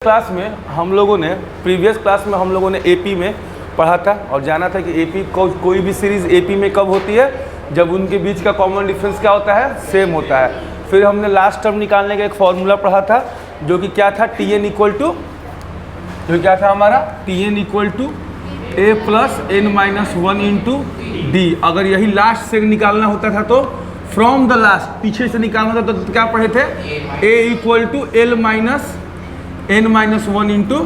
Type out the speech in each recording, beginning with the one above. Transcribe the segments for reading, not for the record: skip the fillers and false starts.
Class में हम लोगों ने प्रीवियस क्लास में हम लोगों ने एपी में पढ़ा था और जाना था कि एपी कोई भी सीरीज़ एपी में कब होती है, जब उनके बीच का कॉमन डिफरेंस क्या होता है, सेम होता है। फिर हमने लास्ट टर्म निकालने का एक फॉर्मूला पढ़ा था जो कि क्या था, टी एन इक्वल टू, जो क्या था हमारा, T n equal to a plus N minus one into d. अगर यही लास्ट से निकालना होता था तो फ्रॉम द लास्ट, पीछे से निकालना होता तो क्या पढ़े थे, A equal to L minus N minus one into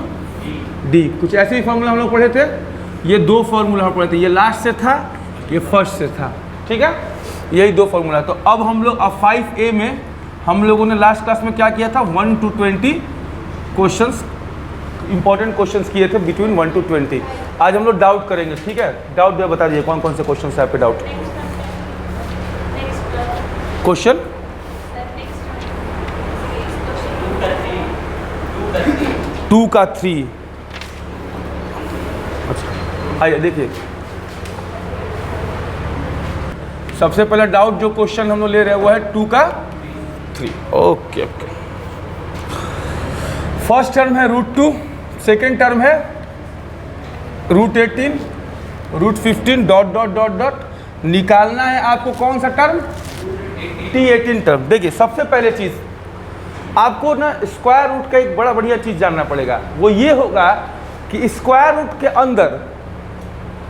D. कुछ ऐसे ही फॉर्मूला हम लोग पढ़े थे। ये दो फॉर्मूला हम पढ़े थे, ये लास्ट से था, ये फर्स्ट से था, ठीक है, यही दो फॉर्मूला। तो अब हम लोग अब 5A में हम लोगों ने लास्ट क्लास में क्या किया था, 1 to 20 क्वेश्चंस, इंपॉर्टेंट क्वेश्चंस किए थे बिटवीन 1 to 20। आज हम लोग डाउट करेंगे, ठीक है। डाउट जो बता दीजिए कौन कौन से क्वेश्चन है आप पे डाउट। क्वेश्चन 2 का 3। अच्छा आइए देखिए, सबसे पहला डाउट जो क्वेश्चन हम लोग ले रहे हैं वो है 2 का 3। Okay okay. फर्स्ट टर्म है √2, सेकेंड टर्म है √18, √15 डॉट डॉट डॉट डॉट। निकालना है आपको कौन सा टर्म, T18 टर्म। देखिए सबसे पहले चीज़ आपको ना स्क्वायर रूट का एक बड़ा बढ़िया चीज़ जानना पड़ेगा, वो ये होगा कि स्क्वायर रूट के अंदर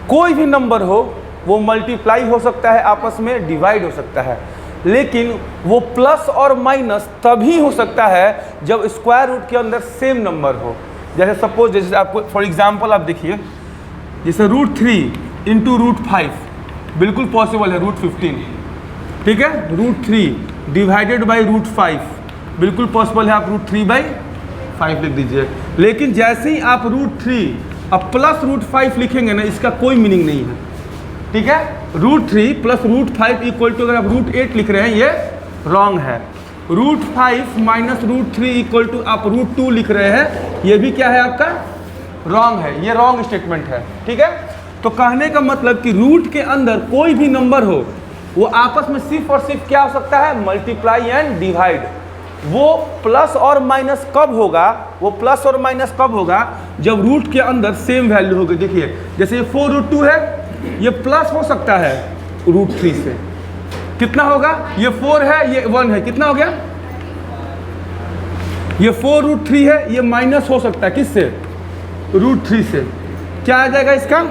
कोई भी नंबर हो वो मल्टीप्लाई हो सकता है, आपस में डिवाइड हो सकता है, लेकिन वो प्लस और माइनस तभी हो सकता है जब स्क्वायर रूट के अंदर सेम नंबर हो। जैसे सपोज, जैसे आपको फॉर एग्जांपल आप देखिए, जैसे √3 इंटू √5 बिल्कुल पॉसिबल है, √15, ठीक है, √3 डिवाइडेड बाई √5 बिल्कुल पॉसिबल है, आप √3/5 लिख दीजिए। लेकिन जैसे ही आप √3 अब प्लस √5 लिखेंगे ना, इसका कोई मीनिंग नहीं है, ठीक है। √3 प्लस √5 इक्वल टू, अगर आप √8 लिख रहे हैं ये रॉन्ग है। √5 माइनस √3 इक्वल टू आप √2 लिख रहे हैं, ये भी क्या है आपका, रॉन्ग है, ये रॉन्ग स्टेटमेंट है, ठीक है। तो कहने का मतलब कि रूट के अंदर कोई भी नंबर हो वो आपस में सिर्फ और सिर्फ क्या हो सकता है, मल्टीप्लाई एंड डिवाइड। वो प्लस और माइनस कब होगा, वो प्लस और माइनस कब होगा, जब रूट के अंदर सेम वैल्यू होगी। देखिए जैसे ये 4√2 है, ये प्लस हो सकता है √3 से, कितना होगा, ये 4 है, ये 1 है, कितना हो गया, ये 4√3 है, ये माइनस हो सकता है किससे, √3 से, क्या आ जाएगा इसका,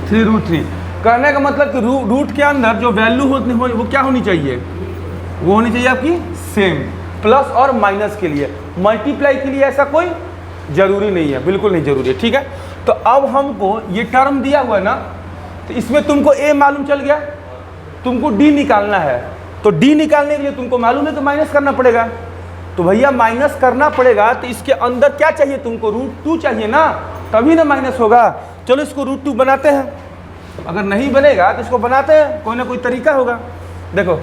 3√3। कहने का मतलब कि रूट के अंदर जो वैल्यू वो क्या होनी चाहिए, वो होनी चाहिए आपकी सेम, प्लस और माइनस के लिए। मल्टीप्लाई के लिए ऐसा कोई जरूरी नहीं है, बिल्कुल नहीं जरूरी है, ठीक है। तो अब हमको ये टर्म दिया हुआ है ना, तो इसमें तुमको ए मालूम चल गया, तुमको डी निकालना है, तो डी निकालने के लिए तुमको मालूम है तो माइनस करना पड़ेगा। तो भैया माइनस करना पड़ेगा, तो इसके अंदर क्या चाहिए तुमको, √2 चाहिए ना, तभी ना माइनस होगा। चलो इसको √2 बनाते हैं, अगर नहीं बनेगा तो इसको बनाते हैं, कोई ना कोई तरीका होगा। देखो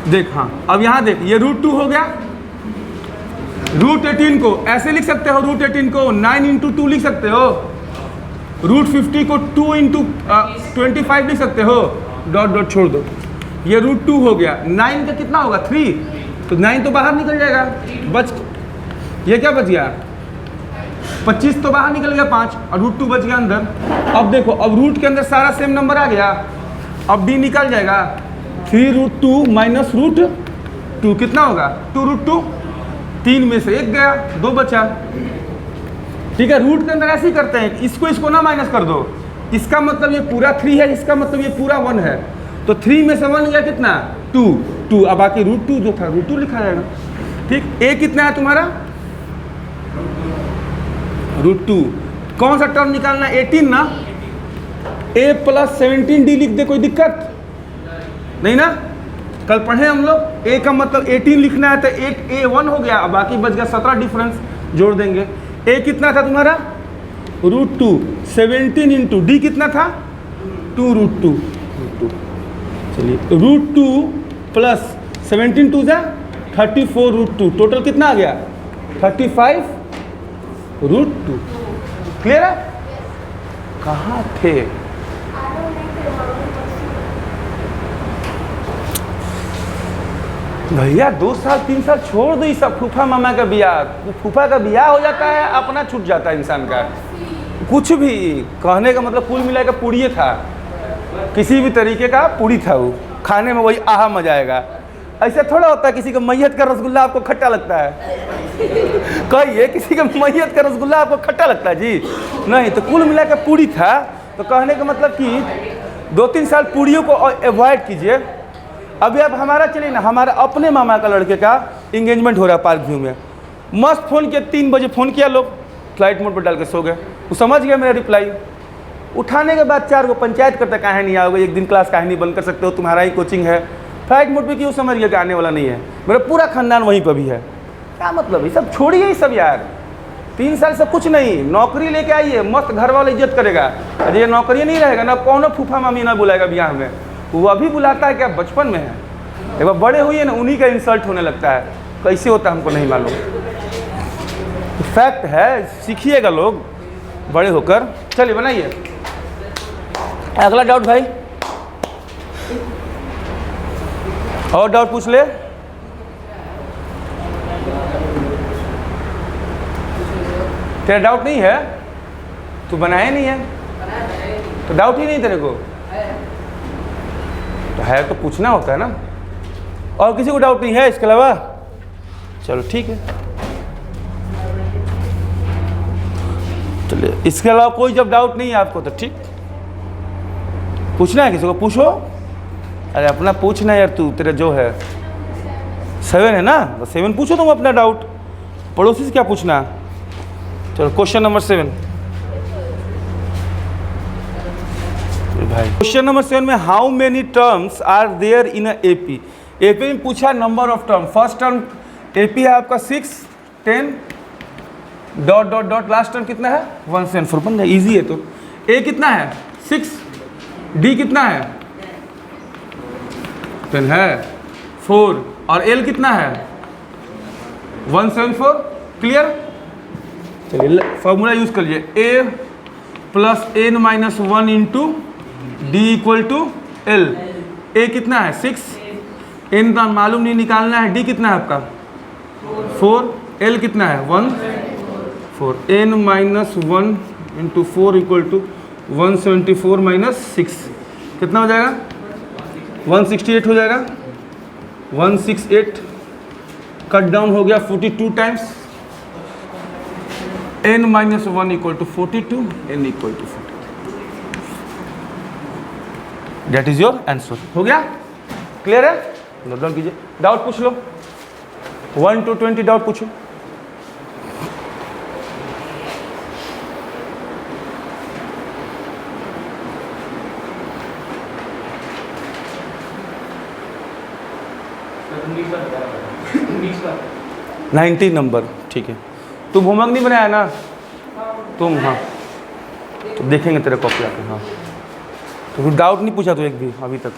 देख, हाँ अब यहाँ देख, ये √2 हो गया। √18 को ऐसे लिख सकते हो, √18 को 9 इंटू 2 लिख सकते हो, √50 को 2 इंटू 25 लिख सकते हो, डॉट डॉट छोड़ दो, ये √2 हो गया। 9 का कितना होगा, 3, तो 9 तो बाहर निकल जाएगा, बच ये क्या बच गया, 25 तो बाहर निकल गया 5, और √2 बच गया अंदर। अब देखो, अब रूट के अंदर सारा सेम नंबर आ गया, अब डी निकल जाएगा, 3√2 माइनस √2 कितना होगा, 2√2, 3 में से 1 गया, 2 बचा, ठीक है। रूट के अंदर ऐसे ही करते हैं, इसको ना माइनस कर दो, इसका मतलब ये पूरा 3 है, इसका मतलब ये पूरा 1 है, तो 3 में से 1 गया कितना, 2, अब बाकी √2 जो था √2 लिखा जाएगा, ठीक। ए कितना है तुम्हारा, √2। कौन सा टर्म निकालना, 18 ना, a प्लस 17d लिख दे, कोई दिक्कत नहीं ना। कल पढ़े हम लोग, a का मतलब 18 लिखना है, तो 8a1 हो गया, बाकी बच गया 17 डिफरेंस जोड़ देंगे। a कितना था तुम्हारा, √2, 17 इंटू डी कितना था, 2√2, चलिए √2 प्लस 17 2 जा 34 √2, टोटल कितना आ गया, 35 √2। क्लियर है, कहाँ थे, भैया 2 साल 3 साल छोड़ दो, सब फूफा मामा का बियाह, फूफा का बियाह हो जाता है, अपना छूट जाता है इंसान का। कुछ भी कहने का मतलब कुल मिला के पूड़ी था, किसी भी तरीके का पूड़ी था, वो खाने में वही आहा मजा आएगा। ऐसे थोड़ा होता है किसी का मैयत का रसगुल्ला आपको खट्टा लगता है, कहिए किसी का मैयत का रसगुल्ला आपको खट्टा लगता है जी? नहीं। तो कुल मिला के पूड़ी था, तो कहने का मतलब कि 2-3 साल पूड़ियों को अवॉइड कीजिए। अभी अब हमारा चलिए ना, हमारा अपने मामा का लड़के का इंगेजमेंट हो रहा है पार्क व्यू में, मस्त फ़ोन किया, 3 बजे फ़ोन किया, लोग फ्लाइट मोड पर डाल के सो गए। वो समझ गया मेरा रिप्लाई, उठाने के बाद 4 को पंचायत करते काहे नहीं आओगे, एक दिन क्लास काहे नहीं बंद कर सकते हो, तुम्हारा ही कोचिंग है। फ्लाइट मोड पे क्यों समझ गया कि आने वाला नहीं है, मेरा पूरा खानदान वहीं पर भी है। क्या मतलब है, सब छोड़िए ही सब यार, 3 साल से कुछ नहीं, नौकरी लेके आइए, मस्त घर वाला इज्जत करेगा। अरे ये नौकरी नहीं रहेगा ना, कौन फूफा मामी ना बुलाएगा ब्याह में, वो अभी बुलाता है क्या बचपन में है, एक बार बड़े हुई है ना उन्हीं का इंसल्ट होने लगता है। कैसे होता है हमको नहीं मालूम, फैक्ट है, सीखिएगा लोग बड़े होकर। चलिए बनाइए अगला डाउट भाई, और डाउट पूछ ले। तेरा डाउट नहीं है, तू बनाया नहीं है तो डाउट ही नहीं तेरे को, तो है तो पूछना होता है ना। और किसी को डाउट नहीं है इसके अलावा? चलो ठीक है, चलिए इसके अलावा कोई जब डाउट नहीं है आपको तो ठीक, पूछना है किसी को पूछो। अरे अपना पूछना यार, तू तेरे जो है 7 है ना, तो 7 पूछो तुम अपना डाउट, पड़ोसी से क्या पूछना। चलो क्वेश्चन नंबर 7 भाई, क्वेश्चन नंबर 7 में how many terms are there in AP. AP में पूछा number of term, first term AP है आपका 6, 10 dot dot dot, last term कितना है 1 से 4, बन जाए ईजी है। तो ए कितना है 6, डी कितना है 10 है 4, और एल कितना है 174, क्लियर। चलिए फॉर्मूला यूज कर लीजिए, A plus N minus 1 into D equal to L. A कितना है 6, एन का मालूम नहीं निकालना है, डी कितना है आपका 4, एल कितना है 1 4, n minus 1 into 4 equal to 174 minus 6 कितना हो जाएगा 168 हो जाएगा। 168 कट डाउन हो गया 42 times, n minus 1 equal to 42, n equal to 42। That is your answer. हो गया, क्लियर है? नोट डाउन कीजिए, डाउट पूछ लो, 1 to 20 डाउट पूछो। का 90 नंबर, ठीक है। तुम होमवर्क नहीं बनाया ना तुम? हाँ तो देखेंगे तेरे कॉपी आके। हाँ तो डाउट नहीं पूछा तो एक भी अभी तक?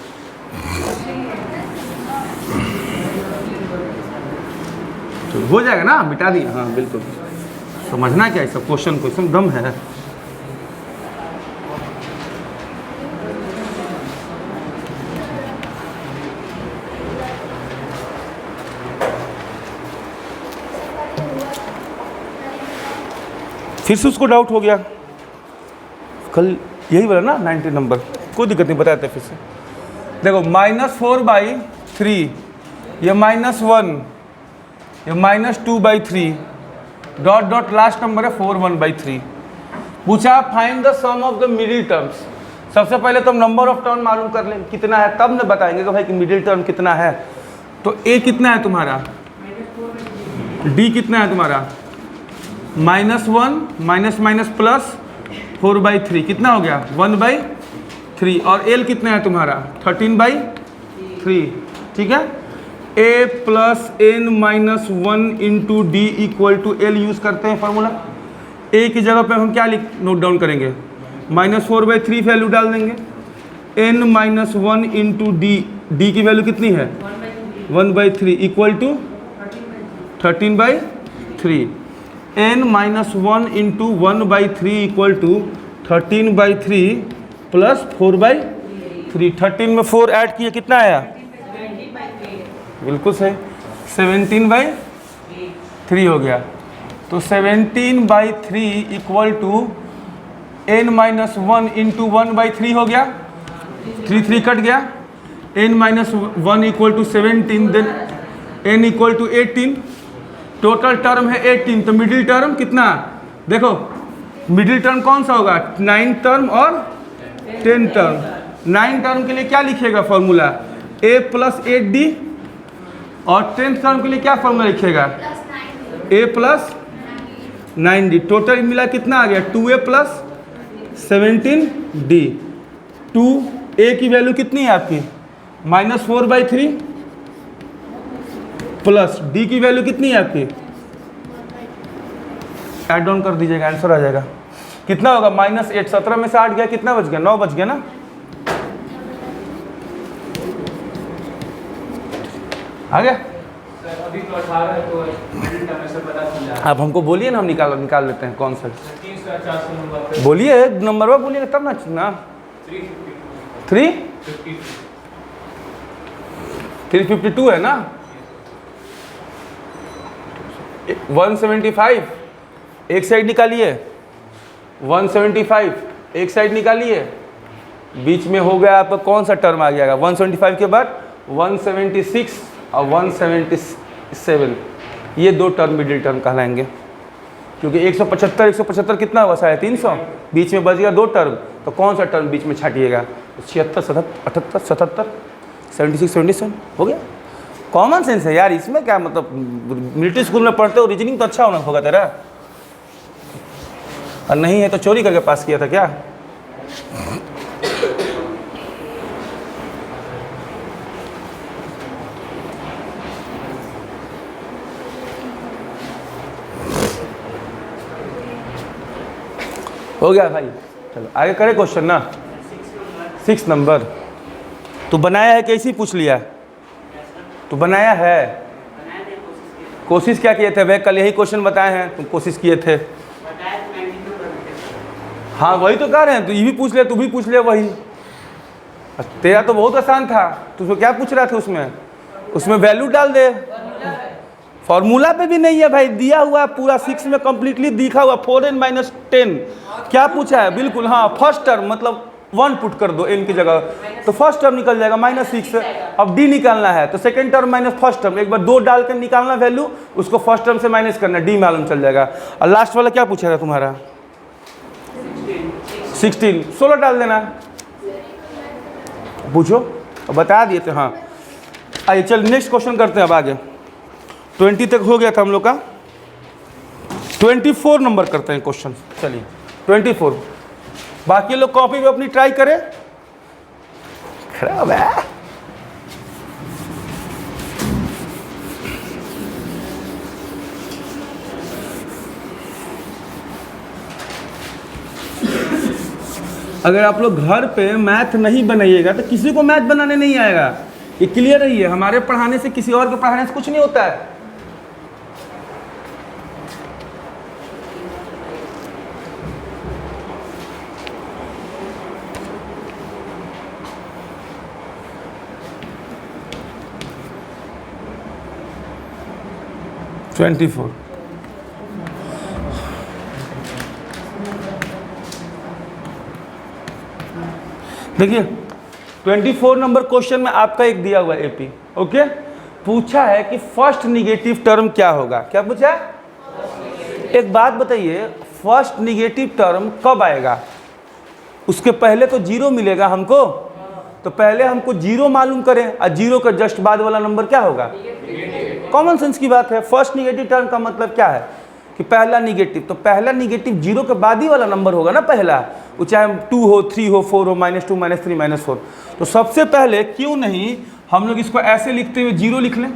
तो हो जाएगा ना, मिटा दिया। हाँ बिल्कुल, समझना क्या है सब क्वेश्चन को, इसमें दम है। फिर से उसको डाउट हो गया, कल यही बोला ना 90 नंबर, कोई दिक्कत नहीं, बताते फिर से। देखो -4/3, ये -1, ये -2/3, डॉट डॉट लास्ट नंबर है 4/1/3। पूछा find the sum of the middle terms. सबसे पहले तो हम नंबर ऑफ टर्म मालूम कर लें कितना है, तब न बताएंगे कि भाई कि मिडिल टर्म कितना है। तो ए कितना है तुम्हारा, डी कितना है तुम्हारा -1 माइनस माइनस प्लस 4/3 कितना हो गया 1/3, और एल कितना है तुम्हारा 13/3, ठीक है। A plus N minus 1 into D equal to L use करते हैं फार्मूला। ए की जगह पे हम क्या नोट डाउन करेंगे, -4/3 वैल्यू डाल देंगे, n minus 1 into d, d की वैल्यू कितनी है 1/3 equal to 13/3, n minus 1 into 1/3 equal to 13/3 plus 4/3। 13 में 4 ऐड किए कितना आया बिल्कुल सही। 17/3 हो गया। तो 17/3 इक्वल टू n-1 इंटू 1/3 हो गया। 3 कट गया। n-1 equal to 17, then n equal to 18। Total term है 18, तो मिडिल टर्म कितना? देखो मिडिल टर्म कौन सा होगा? 9 टर्म और 10 टर्म। 9 टर्म के लिए क्या लिखेगा फॉर्मूला? a + 8d। और 10 टर्म के लिए क्या फॉर्मूला लिखेगा? a + 9d। टोटल मिला कितना आ गया? 2a + 17d। 2a की वैल्यू कितनी है आपकी? -4/3 प्लस d की वैल्यू कितनी है आपकी? ऐड डाउन कर दीजिएगा, आंसर आ जाएगा। कितना होगा? -8। 17 में से 8 गया, कितना बच गया? 9 बच गया ना। आ गया? अभी तो 18 है, तो मिडिल टर्म से पता चल जाएगा। आप हमको बोलिए ना, हम निकाल लेते हैं कौन सा। 300 या 400 नंबर पे बोलिए नंबर वो बोलिएगा तब ना। 352 है ना। 175 एक साइड निकालिए। 175 एक साइड निकालिए। बीच में हो गया आपका कौन सा टर्म आ जाएगा? 175 के बाद 176 और 177, ये दो टर्म मिडिल टर्म कहलाएंगे। क्योंकि 175 कितना हुआ? 350। बीच में बच गया 2 टर्म, तो कौन सा टर्म बीच में छाटिएगा? 76, 78, 77, 76, 77 हो गया। कॉमन सेंस है यार, इसमें क्या मतलब? मिलिट्री स्कूल में पढ़ते हो, रीजनिंग तो अच्छा होना होगा तेरा, और नहीं है तो चोरी करके पास किया था क्या? हो गया भाई। चलो आगे करें क्वेश्चन ना। 6 नंबर तू बनाया है, कैसी पूछ लिया? तू बनाया है? कोशिश क्या किए थे भाई? कल यही क्वेश्चन बताए हैं, तुम कोशिश किए थे। हाँ वही तो कह रहे हैं, तू ये भी पूछ ले, तू भी पूछ ले वही। तेरा तो बहुत आसान था, तू उसको क्या पूछ रहा था? उसमें वैल्यू डाल दे। फॉर्मूला पे भी नहीं है भाई, दिया हुआ है पूरा 6 में कंप्लीटली दिखा हुआ। 4n - 10 क्या पूछा है? बिल्कुल हाँ, फर्स्ट टर्म मतलब 1 पुट कर दो n की जगह, तो फर्स्ट टर्म निकल जाएगा -6। अब d निकालना है तो second term minus first term, एक बार 2 डाल कर निकालना वैल्यू, उसको फर्स्ट टर्म से माइनस करना, d मालूम चल जाएगा। और लास्ट वाला क्या पूछा था तुम्हारा? 16 डाल देना। पूछो, बता दिए थे। हाँ आइए चल नेक्स्ट क्वेश्चन करते हैं अब आगे। 20 तक हो गया था हम लोग का। 24 नंबर करते हैं क्वेश्चन। चलिए 24, बाकी लोग कॉपी में अपनी ट्राई करें। खराब है। अगर आप लोग घर पे मैथ नहीं बनाइएगा तो किसी को मैथ बनाने नहीं आएगा, ये क्लियर रही है। हमारे पढ़ाने से, किसी और के पढ़ाने से कुछ नहीं होता है। देखिए 24 नंबर क्वेश्चन में आपका एक दिया हुआ है एपी। ओके, पूछा है कि फर्स्ट निगेटिव टर्म क्या होगा। क्या पूछा है? एक बात बताइए, फर्स्ट निगेटिव टर्म कब आएगा? उसके पहले तो 0 मिलेगा हमको, तो पहले हमको 0 मालूम करें, और 0 का जस्ट बाद वाला नंबर क्या होगा? कॉमन सेंस की बात है। फर्स्ट निगेटिव टर्म का मतलब क्या है कि पहला निगेटिव, तो पहला निगेटिव 0 के बाद ही वाला नंबर होगा ना पहला, वो चाहे 2 हो, 3 हो, 4 हो, -2, -3, -4। तो सबसे पहले क्यों नहीं हम लोग इसको ऐसे लिखते हुए 0 लिख लें,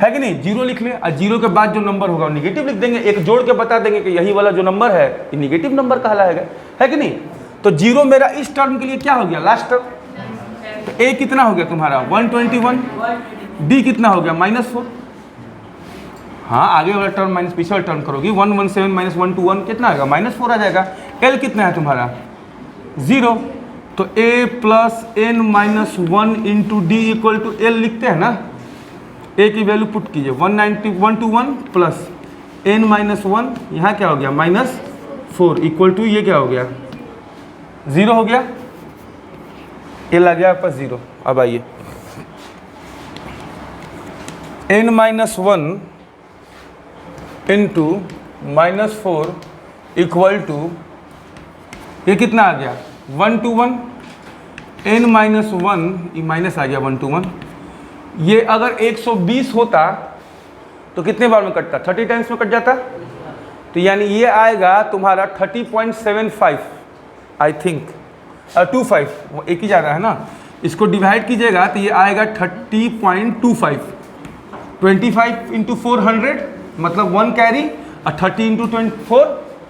है कि नहीं? 0 लिख लें, और 0 के बाद जो नंबर होगा वो निगेटिव लिख देंगे। एक जोड़ के बता देंगे कि यही वाला जो नंबर है ये निगेटिव नंबर कहलाएगा, है कि नहीं? तो 0 मेरा इस टर्म के लिए क्या हो गया? Last term. तो a कितना हो गया तुम्हारा? 121। d कितना हो गया? -4। हाँ आगे वाला टर्म माइनस पीछे वाला टर्म करोगी, 117 - 121 कितना आएगा? -4 आ जाएगा। l कितना है तुम्हारा? 0। तो a plus n minus 1 into D equal to L लिखते हैं ना। a की वैल्यू पुट कीजिए 191 टू 1 प्लस n माइनस 1, यहाँ क्या हो गया -4 इक्वल टू ये क्या हो गया 0 हो गया, l आ गया आपका 0। अब आइए n minus 1 into -4 equal to ये कितना आ गया 1 to 1, n माइनस 1 ये माइनस आ गया 1 to 1। ये अगर 120 होता तो कितने बार में कटता 30 टाइम्स में कट जाता। तो यानी ये आएगा तुम्हारा 30.75 आई थिंक 25, एक ही ज़्यादा है ना, इसको डिवाइड कीजिएगा तो ये आएगा 30.25। 25 इंटू 400 मतलब 1 कैरी, और 30 इंटू 24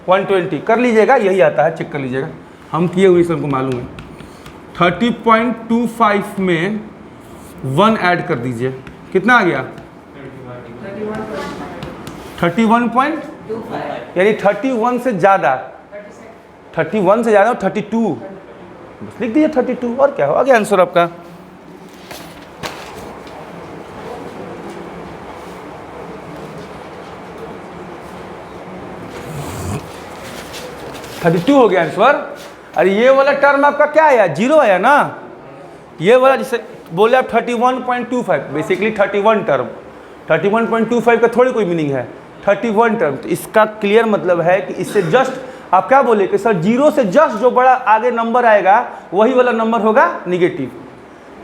120 कर लीजिएगा, यही आता है, चेक कर लीजिएगा, हम किए हुए सबको मालूम है। 30.25 में 1 ऐड कर दीजिए, कितना आ गया 31 यानी 31 से ज़्यादा, 31 से ज़्यादा 32, बस लिख दीजिए 32 और क्या हो गया आंसर आपका। हो गया आंसर। अरे ये वाला टर्म आपका क्या आया 0 आया ना, ये वाला जिसे बोले आप 31.25 बेसिकली 31 टर्म, 31.25 का थोड़ी कोई मीनिंग है 31 टर्म। तो इसका क्लियर मतलब है कि इससे जस्ट आप क्या बोले कि सर 0 से जस्ट जो बड़ा आगे नंबर आएगा वही वाला नंबर होगा निगेटिव।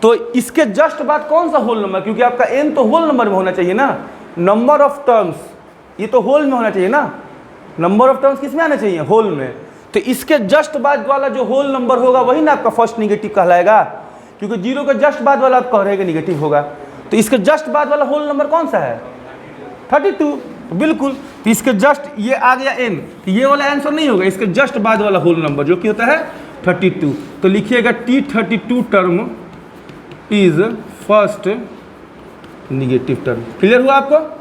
तो इसके जस्ट बाद कौन सा होल नंबर, क्योंकि आपका n तो होल नंबर में होना चाहिए ना, नंबर ऑफ टर्म्स ये तो होल में होना चाहिए ना, नंबर ऑफ टर्म्स किस में आना चाहिए होल में। तो इसके जस्ट बाद वाला जो होल नंबर होगा वही ना आपका फर्स्ट निगेटिव कहलाएगा, क्योंकि 0 के जस्ट बाद वाला आप कह रहे हैं कि निगेटिव होगा। तो इसके जस्ट बाद वाला होल नंबर कौन सा है 32, बिल्कुल। तो इसके जस्ट ये आ गया n, तो ये वाला आंसर नहीं होगा, इसके जस्ट बाद वाला होल नंबर जो कि होता है 32। तो लिखिएगा T32 term is first negative term. Clear हुआ आपको।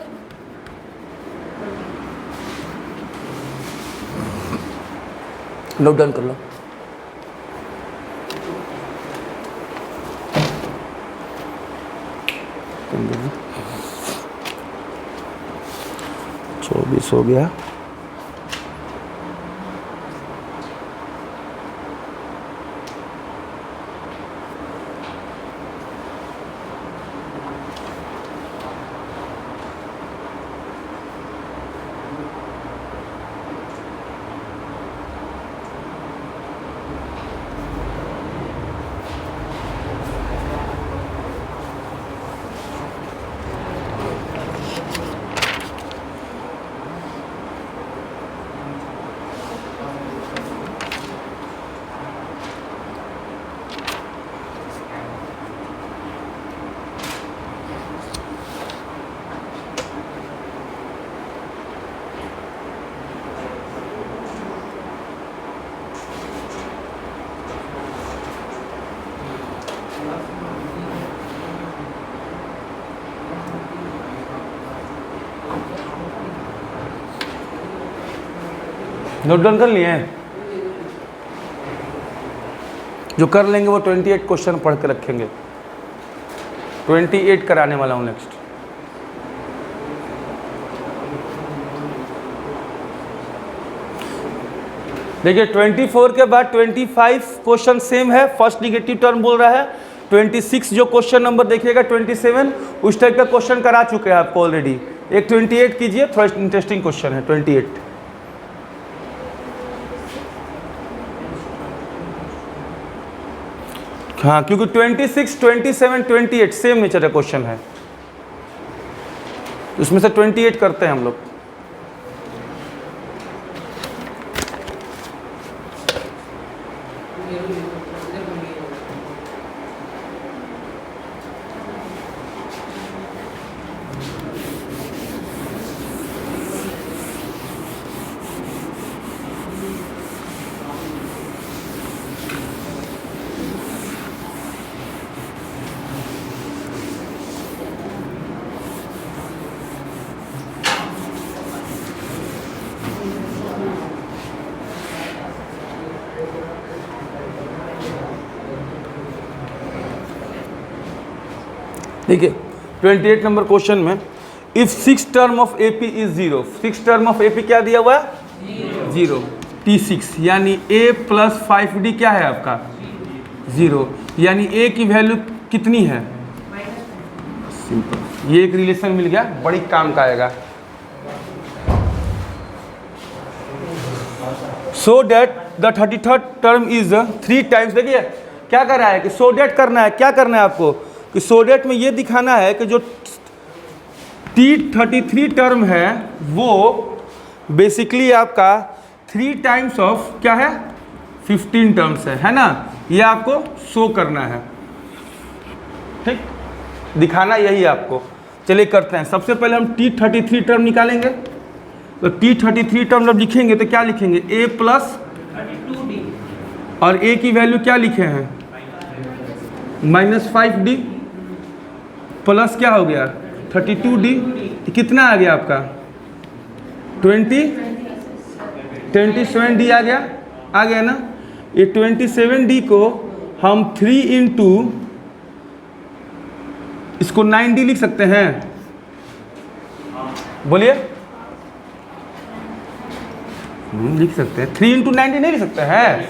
नोट डाउन कर लो। चौबीस हो गया, नोट डाउन कर लिए हैं। जो कर लेंगे वो 28 क्वेश्चन पढ़ के रखेंगे, 28 कराने वाला हूँ नेक्स्ट। देखिए 24 के बाद 25 क्वेश्चन सेम है, फर्स्ट निगेटिव टर्म बोल रहा है। 26 जो क्वेश्चन नंबर देखिएगा 27 उस टाइप का क्वेश्चन करा चुके हैं आपको ऑलरेडी। एक 28 कीजिए, थोड़ा इंटरेस्टिंग क्वेश्चन है 28। हाँ, क्योंकि 26, 27, 28 सेम नेचर का क्वेश्चन है, उसमें से 28 करते हैं हम लोग। ठीक है। 28 नंबर क्वेश्चन में if 6 term of AP is 0, 6 term of AP क्या दिया हुआ है 0, T6 यानी A प्लस 5D क्या है आपका 0, यानी A की वैल्यू कितनी है, सिंपल, ये एक रिलेशन मिल गया, बड़ी काम का आएगा। So date the 33rd term is 3 times, देखिए क्या कर रहा है कि सो डेट करना है, क्या करना है आपको कि सो डेट में ये दिखाना है कि जो T33 टर्म है वो बेसिकली आपका 3 टाइम्स ऑफ क्या है 15 टर्म्स है ना, ये आपको शो करना है, ठीक, दिखाना यही आपको। चलिए करते हैं, सबसे पहले हम T33 टर्म निकालेंगे। तो T33 टर्म जब लिखेंगे तो क्या लिखेंगे A प्लस 32D और A की वैल्यू क्या लिखे हैं -5D प्लस क्या हो गया 32D, कितना आ गया आपका 27D आ गया ना। ये 27D को हम 3 इंटू इसको 9D लिख सकते हैं, बोलिए लिख सकते हैं। 3 इंटू 9D नहीं लिख सकते हैं,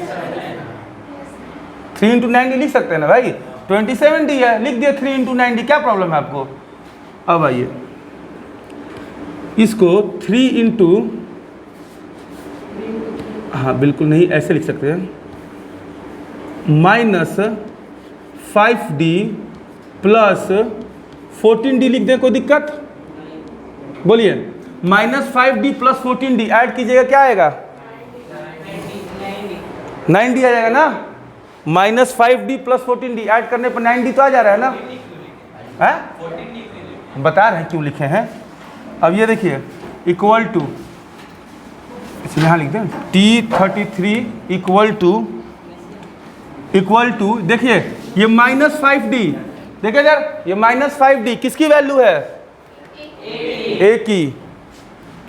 3 इंटू 9D लिख सकते हैं ना भाई, 27D है, लिख दिया 3 इंटू 9D, क्या प्रॉब्लम है आपको। अब आइए इसको 3 इंटू, हाँ बिल्कुल नहीं ऐसे लिख सकते हैं, -5D प्लस 14D लिख दें, कोई दिक्कत, बोलिए -5D प्लस 14D ऐड कीजिएगा क्या आएगा 9D आ जाएगा ना, -5D प्लस 14D ऐड करने पर 9D तो आ जा रहा है ना, है बता रहे हैं क्यों लिखे हैं। अब ये देखिए इक्वल टू, इसलिए यहाँ लिख दें T33 इक्वल टू देखिए ये -5D, देखिए यार ये -5D किसकी वैल्यू है A की,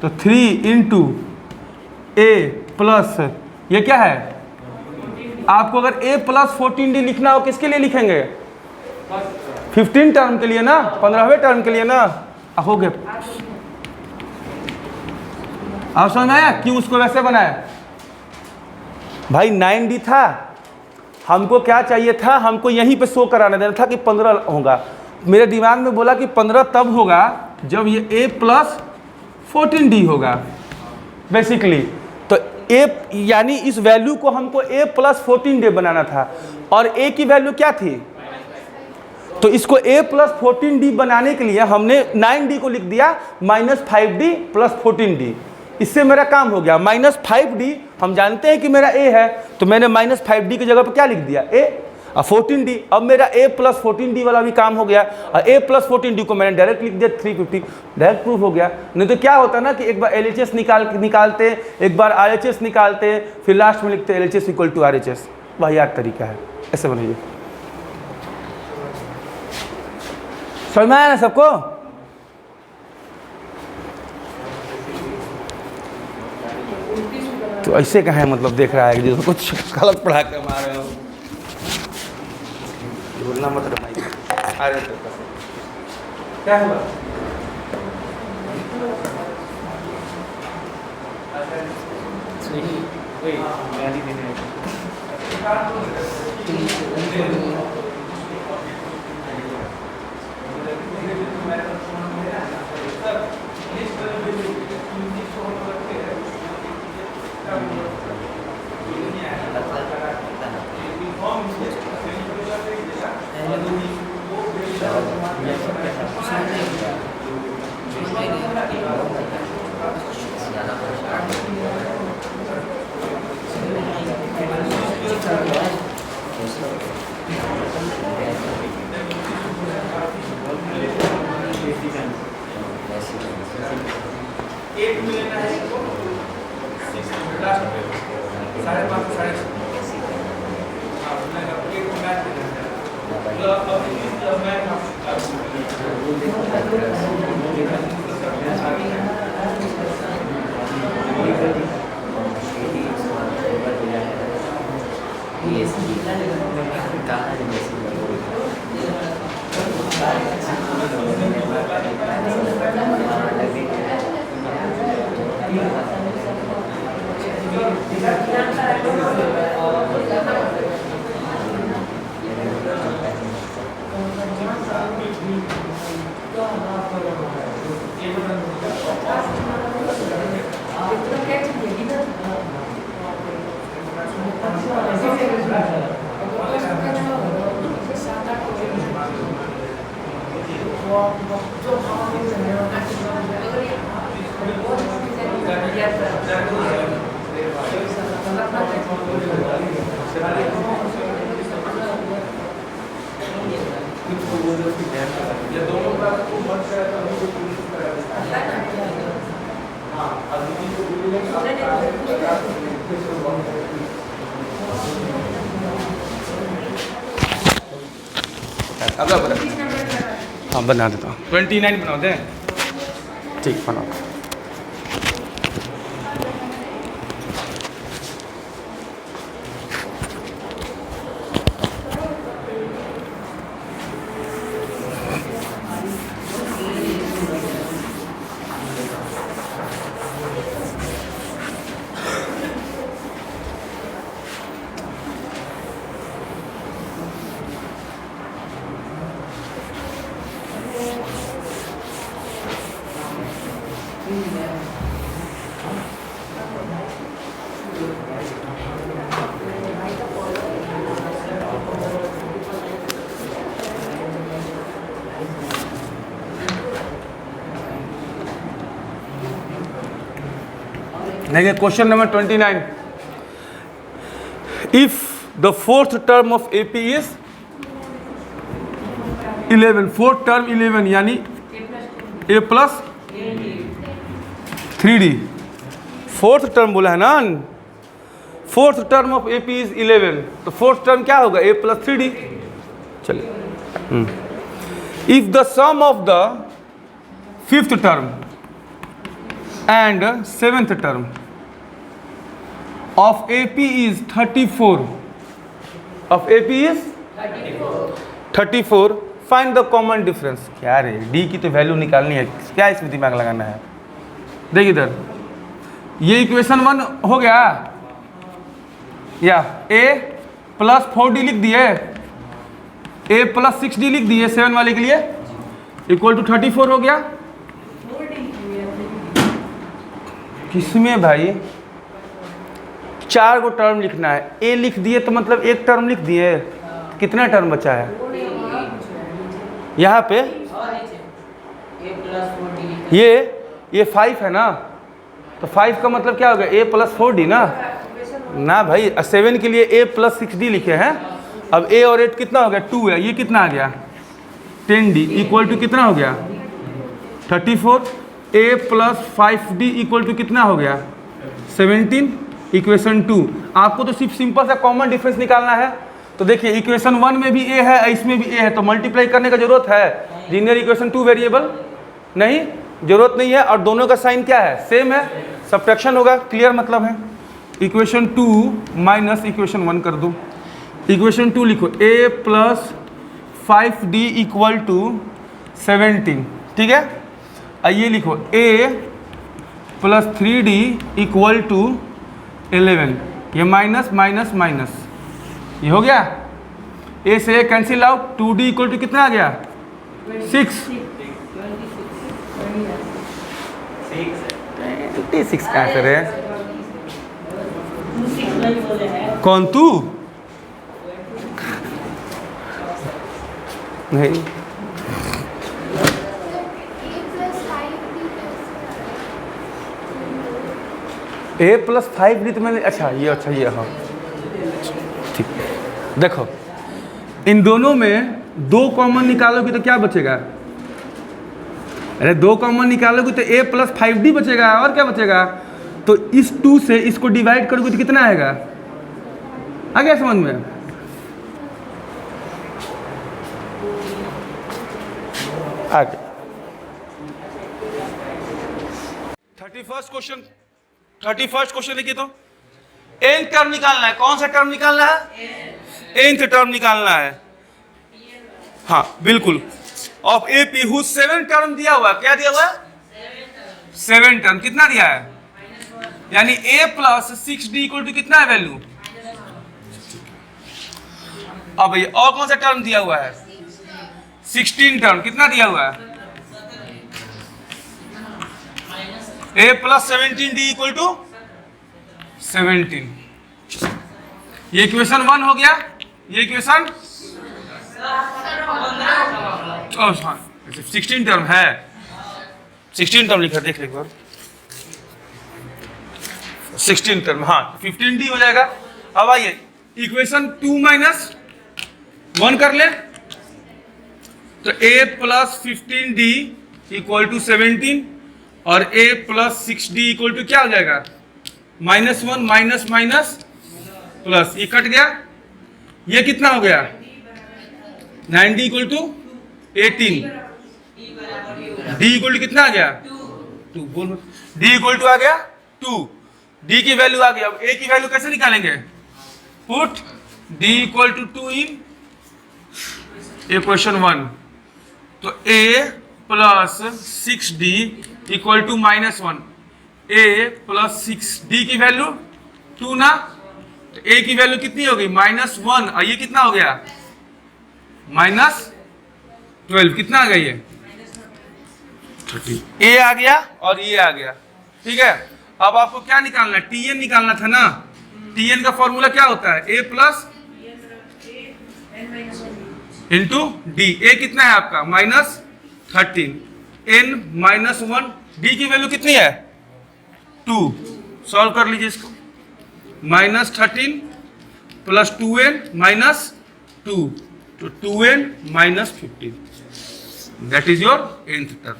तो 3 इंटू A प्लस ये क्या है, आपको अगर A प्लस 14D लिखना हो किसके लिए लिखेंगे 15 टर्म के लिए ना, 15वें टर्म के लिए ना, हो गए। आप समझ में आया क्यों उसको वैसे बनाया भाई, 9D था, हमको क्या चाहिए था, हमको यहीं पे शो कराना देना था कि 15 होगा, मेरे दिमाग में बोला कि 15 तब होगा जब ये A प्लस 14D होगा बेसिकली, तो A यानी इस वैल्यू को हमको A प्लस 14D बनाना था, और A की वैल्यू क्या थी, तो इसको A प्लस 14D बनाने के लिए हमने 9D को लिख दिया -5D प्लस 14D, इससे मेरा काम हो गया। -5D हम जानते हैं कि मेरा A है, तो मैंने -5D की जगह पर क्या लिख दिया A, और 14D, अब मेरा A प्लस 14D वाला भी काम हो गया, और A प्लस 14D को मैंने डायरेक्ट लिख दिया 350, डायरेक्ट प्रूफ हो गया। नहीं तो क्या होता ना कि एक बार LHS निकालते, एक बार RHS निकालते, फिर लास्ट में लिखते LHS इक्वल टू RHS, वही यार तरीका है, ऐसे बनाइए। समझ में आया ना सबको, तो ऐसे कहाँ है, मतलब देख रहा है कि जो कुछ गलत पढ़ा के मारे हो, बोलना मत रमाइए। अरे तो क्या हुआ, अगला बना, हाँ बना देता हूँ। 29 बना दें, ठीक बनाओ। देखिए question number 29, if the fourth term of AP is 11, fourth term 11 यानी ए प्लस 3d, फोर्थ टर्म बोला है ना, fourth term of AP is 11, तो फोर्थ टर्म क्या होगा, ए प्लस 3d। चलिए, if the sum of the fifth term and seventh term of AP is 34, of AP is 34, find the common difference। क्या रे, D की तो वैल्यू निकालनी है, क्या इसमें दिमाग लगाना है। देखिए इधर ये इक्वेशन 1 हो गया, या A प्लस 4D लिख दिए, A प्लस 6D लिख दिए 7 वाले के लिए, इक्वल टू 34 हो गया। किसमें भाई 4 को टर्म लिखना है, ए लिख दिए तो मतलब एक टर्म लिख दिए, कितना टर्म बचा है यहाँ पे, ये 5 है ना, तो 5 का मतलब क्या होगा, ए प्लस 4d ना भाई, 7 के लिए ए प्लस 6d लिखे हैं। अब ए और 8 कितना हो गया, 2 है, ये कितना आ गया 10d, इक्वल टू कितना हो गया 34, ए प्लस 5d इक्वल टू कितना हो गया 17, इक्वेशन 2। आपको तो सिर्फ सिंपल सा कॉमन डिफरेंस निकालना है। तो देखिए इक्वेशन 1 में भी ए है, इसमें भी ए है, तो मल्टीप्लाई करने का जरूरत है। लीनियर इक्वेशन 2 वेरिएबल नहीं, जरूरत नहीं है, और दोनों का साइन क्या है, सेम है, सब्ट्रैक्शन होगा, क्लियर मतलब है। इक्वेशन 2 माइनस इक्वेशन 1 कर दो, इक्वेशन 2 लिखो, ए प्लस 5d इक्वल टू 17, ठीक है। आइए लिखो ए प्लस 3d इक्वल टू 11, ये माइनस माइनस माइनस, ये हो गया, ए से cancel out, 2d equal to कितना आ गया 6, 26 का आंसर है। कौन तू, नहीं ए प्लस 5d तो मैंने, अच्छा ये हाँ ठीक। देखो इन दोनों में 2 कॉमन निकालोगे तो क्या बचेगा, अरे 2 कॉमन निकालोगे तो ए प्लस 5d बचेगा, और क्या बचेगा, तो इस 2 से इसको डिवाइड करोगे तो कितना आएगा, आ गया समझ में। आगे 31st क्वेश्चन लिखिए, तो nth टर्म निकालना है, कौन सा टर्म निकालना है, nth टर्म निकालना है, हाँ बिल्कुल। ऑफ एपी हु 7 टर्म दिया हुआ, क्या दिया हुआ, 7 टर्म, कितना दिया है, यानी a plus 6d equal to कितना है वैल्यू। अब ये और कौन सा टर्म दिया हुआ है, 16 टर्म, कितना दिया हुआ है, a plus 17d equal to 17। ये इक्वेशन 1 हो गया, ये इक्वेशन 16 टर्म है, 16 टर्म लिखा, देख एक बार 16 टर्म, हाँ 15d हो जाएगा। अब आइए इक्वेशन 2 माइनस 1 कर ले, तो a plus 15d equal to 17 और a plus 6d equal to क्या हो जाएगा, -1 माइनस माइनस प्लस, ये कट गया, ये कितना हो गया 9d equal to 18, d equal to कितना आ गया 2, बोल d इक्वल टू आ गया 2, d की वैल्यू आ गई। अब a की वैल्यू कैसे निकालेंगे, put d equal to 2 in equation 1, तो a plus 6d equal to -1, a plus 6d की वैल्यू 2 ना, तो a की वैल्यू कितनी हो गई -1, और ये कितना हो गया -12, कितना आ गया ये a आ गया और ये आ गया। ठीक है, अब आपको क्या निकालना है, tn निकालना था ना, tn का फॉर्मूला क्या होता है, a प्लस इंटू डी, ए कितना है आपका -13, n -1, d की वैल्यू कितनी है 2, सॉल्व कर लीजिए इसको, -13 प्लस 2n -2, तो 2n -15, that is your nth term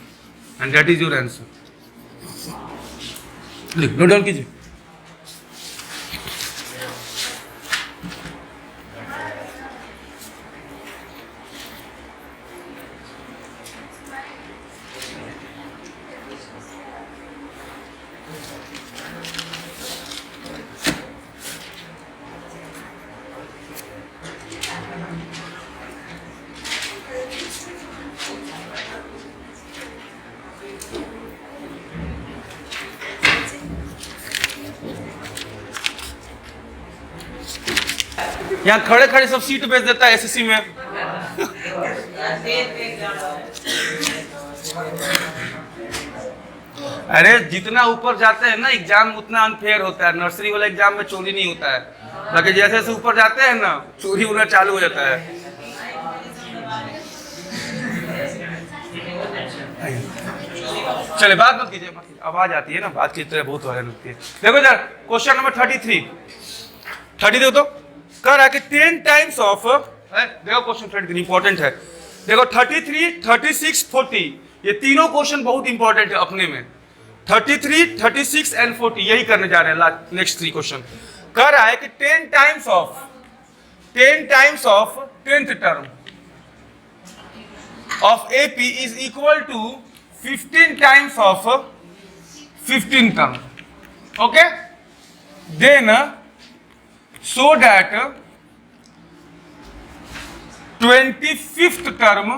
and that is your answer. लिख नोट डाउन कीजिए। यहाँ खड़े खड़े सब सीट बेच देता है एसएससी में। अरे जितना ऊपर जाते हैं ना एग्जाम उतना अनफेयर होता है, नर्सरी वाला एग्जाम में चोरी नहीं होता है, बाकी जैसे जैसे ऊपर जाते हैं ना चोरी होना चालू हो जाता है। चले बात मत कीजिए, आवाज आती है ना, बात की तरह बहुत वायरल लगती है। देखो इधर क्वेश्चन नंबर 33 तो कर रहा है कि 10 टाइम्स ऑफ, देखो क्वेश्चन 33 इंपॉर्टेंट है, देखो 33, 36, 40, ये तीनों क्वेश्चन बहुत इंपॉर्टेंट है अपने में, 33, 36 एंड 40 यही करने जा रहे हैं नेक्स्ट 3 क्वेश्चन। कर रहा है कि 10 times of 10th term of AP is equal to 15 times of 15 term, okay, then so that 25th term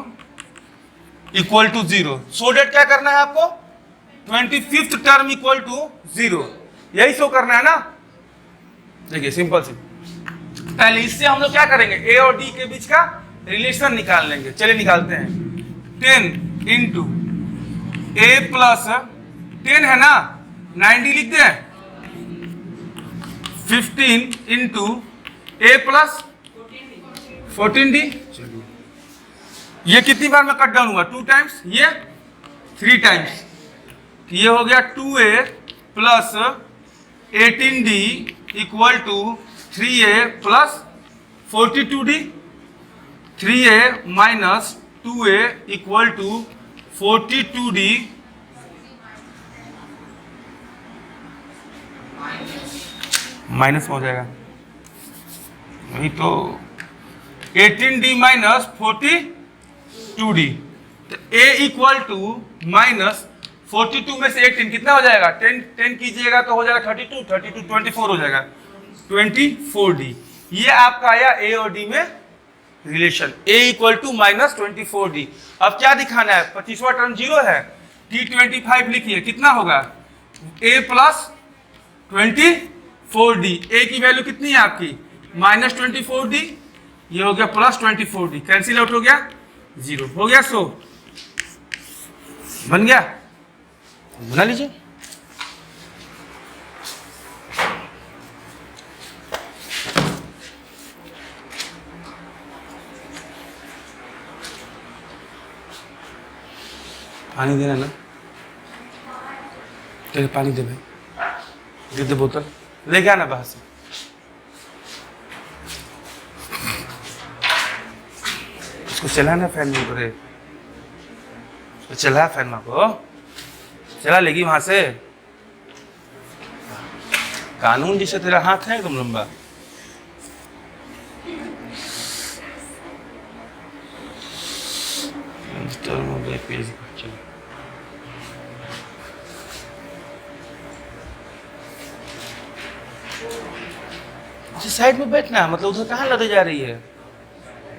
equal to 0, so that क्या करना है आपको 25th term equal to 0, यही शो करना है ना। देखिए सिंपल सी, पहले इससे हम लोग क्या करेंगे, a और d के बीच का रिलेशन निकाल लेंगे। चलिए निकालते हैं, 10 इंटू a प्लस 10 है ना, 9d लिख दें, 15 इंटू ए प्लस 14d, ये कितनी बार में कट डाउन हुआ 2 टाइम्स, ये 3 टाइम्स, ये हो गया 2a plus 18d equal to 3a plus 42d, 3a minus 2a equal to 42d minus हो जाएगा, वही तो 18d माइनस 42d, तो a इक्वल टू माइनस 42 में से 18 कितना हो जाएगा, 10 कीजिएगा तो हो जाएगा 32, 24 हो जाएगा 24d। ये आपका आया a और d में relation, a equal to minus 24d। अब क्या दिखाना है, 25वां टर्म 0 है, t25 लिखिए, कितना होगा a प्लस 24d, a की वैल्यू कितनी है आपकी -24d, ये हो गया +24d, कैंसिल आउट हो गया 0 हो गया, सो बन गया, बना लीजिए। पानी देना ना, चलिए पानी दे भाई, दे दे बोतल, लेके आना बाहर से। इसको चलाना फैन में ऊपर, चला फैन में को चला लेगी वहां से, कानून जैसे तेरा हाथ है एकदम लंबा। Term of AP is side में बैठना, मतलब उधर कहाँ लदे जा रही है?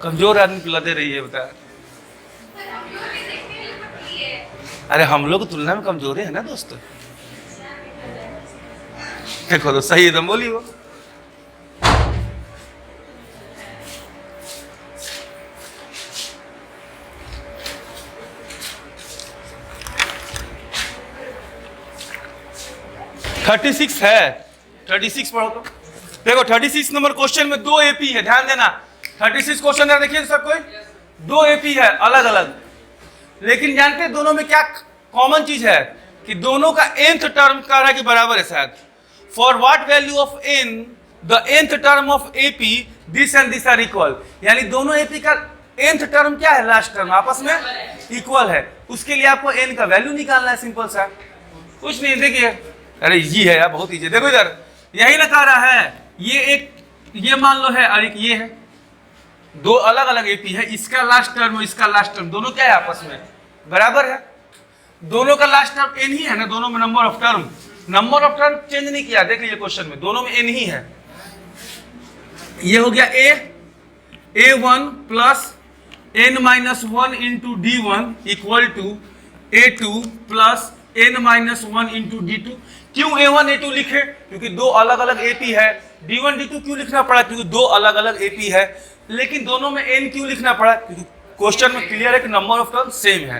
कमजोर आदमी को लदे रही है, बता। अरे हम लोग तुलना में कमजोर है ना दोस्तों। देखो तो सही एकदम बोली वो। थर्टी सिक्स है, 36 पढ़ो तो। देखो 36 नंबर क्वेश्चन में 2 एपी है, ध्यान देना। 36 क्वेश्चन है, देखिए सब कोई 2 एपी है अलग अलग, लेकिन जानते हैं दोनों में क्या कॉमन चीज है कि दोनों का nth टर्म कह के बराबर है शायद। For what value of n the nth term of AP this and this are equal, यानी दोनों एपी का nth टर्म क्या है, लास्ट टर्म आपस में इक्वल है। उसके लिए आपको n का वैल्यू निकालना है, सिंपल सा, कुछ नहीं। देखिए अरे ये है यार, बहुत ईजी। देखो इधर यही ना कह रहा है, ये एक ये मान लो है और एक ये है, 2 अलग अलग एपी है। इसका लास्ट टर्म और इसका लास्ट टर्म दोनों क्या है, आपस में बराबर है। दोनों का लास्ट टर्म n ही है ना, दोनों में नंबर ऑफ टर्म चेंज नहीं किया। देख लीजिए क्वेश्चन में दोनों में n ही है। ये हो गया a1 plus n-1 into d1 equal to a2 plus n-1 into d2। क्यों a1 a2 लिखे? क्योंकि 2 अलग अलग एपी है। d1 d2 क्यों लिखना पड़ा? क्योंकि 2 अलग अलग एपी है। लेकिन दोनों में n क्यों लिखना पड़ा? क्योंकि क्वेश्चन में क्लियर है कि नंबर ऑफ टर्म सेम है।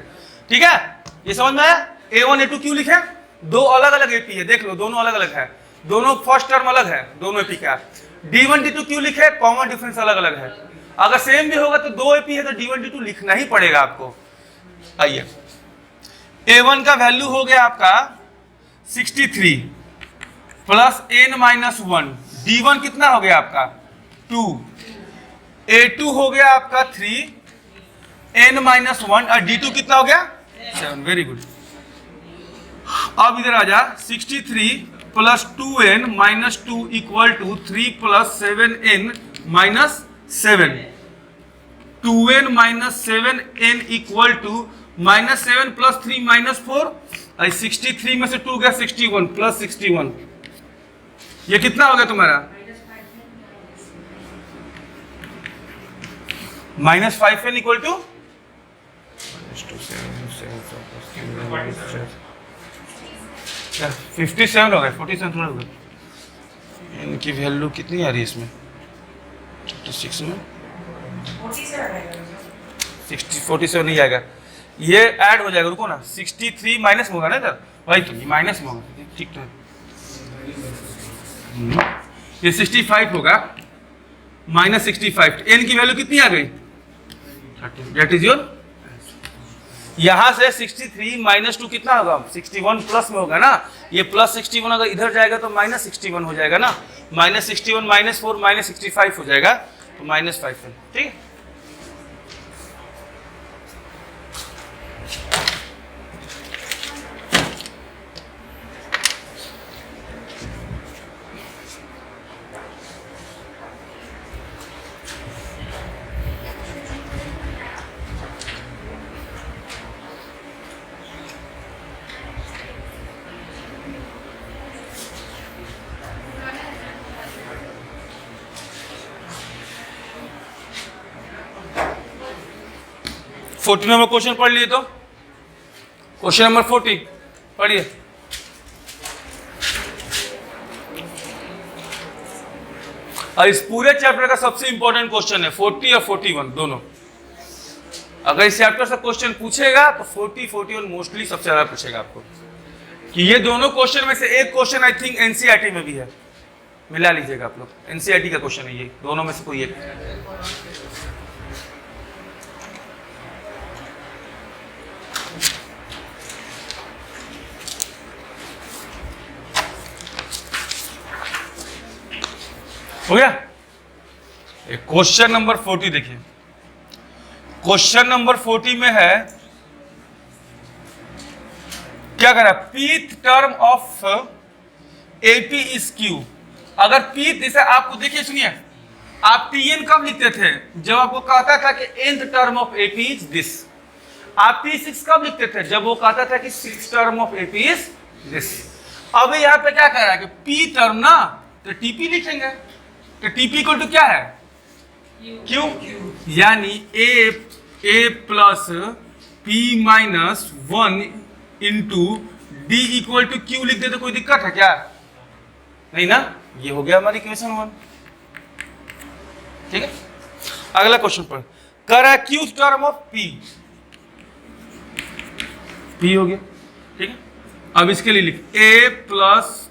ठीक है, ये समझ में आया? a1 a2 क्यों लिखे? 2 अलग अलग एपी है, देख लो दोनों अलग अलग है, दोनों फर्स्ट टर्म अलग है दोनों एपी का। d1 d2 क्यों लिखे? कॉमन डिफरेंस अलग अलग है। अगर सेम भी होगा तो 2 एपी है तो d1 d2 लिखना ही पड़ेगा आपको। आइए, a1 का वैल्यू हो गया आपका 63 प्लस n-1, d1 कितना हो गया आपका 2, a2 हो गया आपका 3, n-1 और d2 कितना हो गया 7। Very good. अब इधर आ जा, 63 plus 2n-2 equal to 3 plus 7n-7, 2n-7n equal to -7 plus 3 -4, 63 में से 2 गया 61 प्लस 61, ये कितना हो गया तुम्हारा -5n इक्वल टू 57 हो गया, 47 थोड़ा हो गया। इनकी वैल्यू कितनी आ रही है इसमें 36 में 47 नहीं आएगा, ये ऐड हो जाएगा। रुको ना, 63 माइनस में होगा ना इधर, वही तो ये माइनस में होगा। ठीक है, ये 65 होगा -65। n की वैल्यू कितनी आ गई 30। दैट इज योर, यहां से 63 माइनस 2 कितना होगा 61 प्लस में होगा ना। ये प्लस 61 अगर इधर जाएगा तो -61 हो जाएगा ना। -61 -4 -65 हो जाएगा तो -5। ठीक है, फोर्टी नंबर क्वेश्चन पढ़ लिए तो क्वेश्चन नंबर 40 पढ़िए। और इस पूरे चैप्टर का सबसे इंपॉर्टेंट क्वेश्चन है 40 और 41 दोनों। अगर इस चैप्टर से क्वेश्चन पूछेगा तो 40 41 मोस्टली सबसे ज्यादा पूछेगा आपको, कि ये दोनों क्वेश्चन में से एक क्वेश्चन आई थिंक एनसीईआरटी में भी है, मिला लीजिएगा आप लोग। एनसीईआरटी का क्वेश्चन है ये, दोनों में से कोई एक। हो गया। क्वेश्चन नंबर 40 देखिए, क्वेश्चन नंबर 40 में है क्या करा, pith term of AP is Q. अगर पीथ जैसे आपको देखिए, सुनिए, आप टीएन कब लिखते थे, जब आपको कहता था कि nth term of AP is this. आप P6 कब लिखते थे? जब वो कहता था कि 6 term of AP is this. अब यहाँ पे क्या कह रहा है कि P टर्म ना, तो TP लिखेंगे। तो TP इक्वल टू क्या है? Q, यानी A plus P minus 1 into D equal to Q लिख दे तो कोई दिक्कत है क्या? नहीं ना। ये हो गया हमारी इक्वेशन 1। ठीक है, अगला क्वेश्चन पर कर है Q टर्म ऑफ P हो गया। ठीक है, अब इसके लिए लिख A plus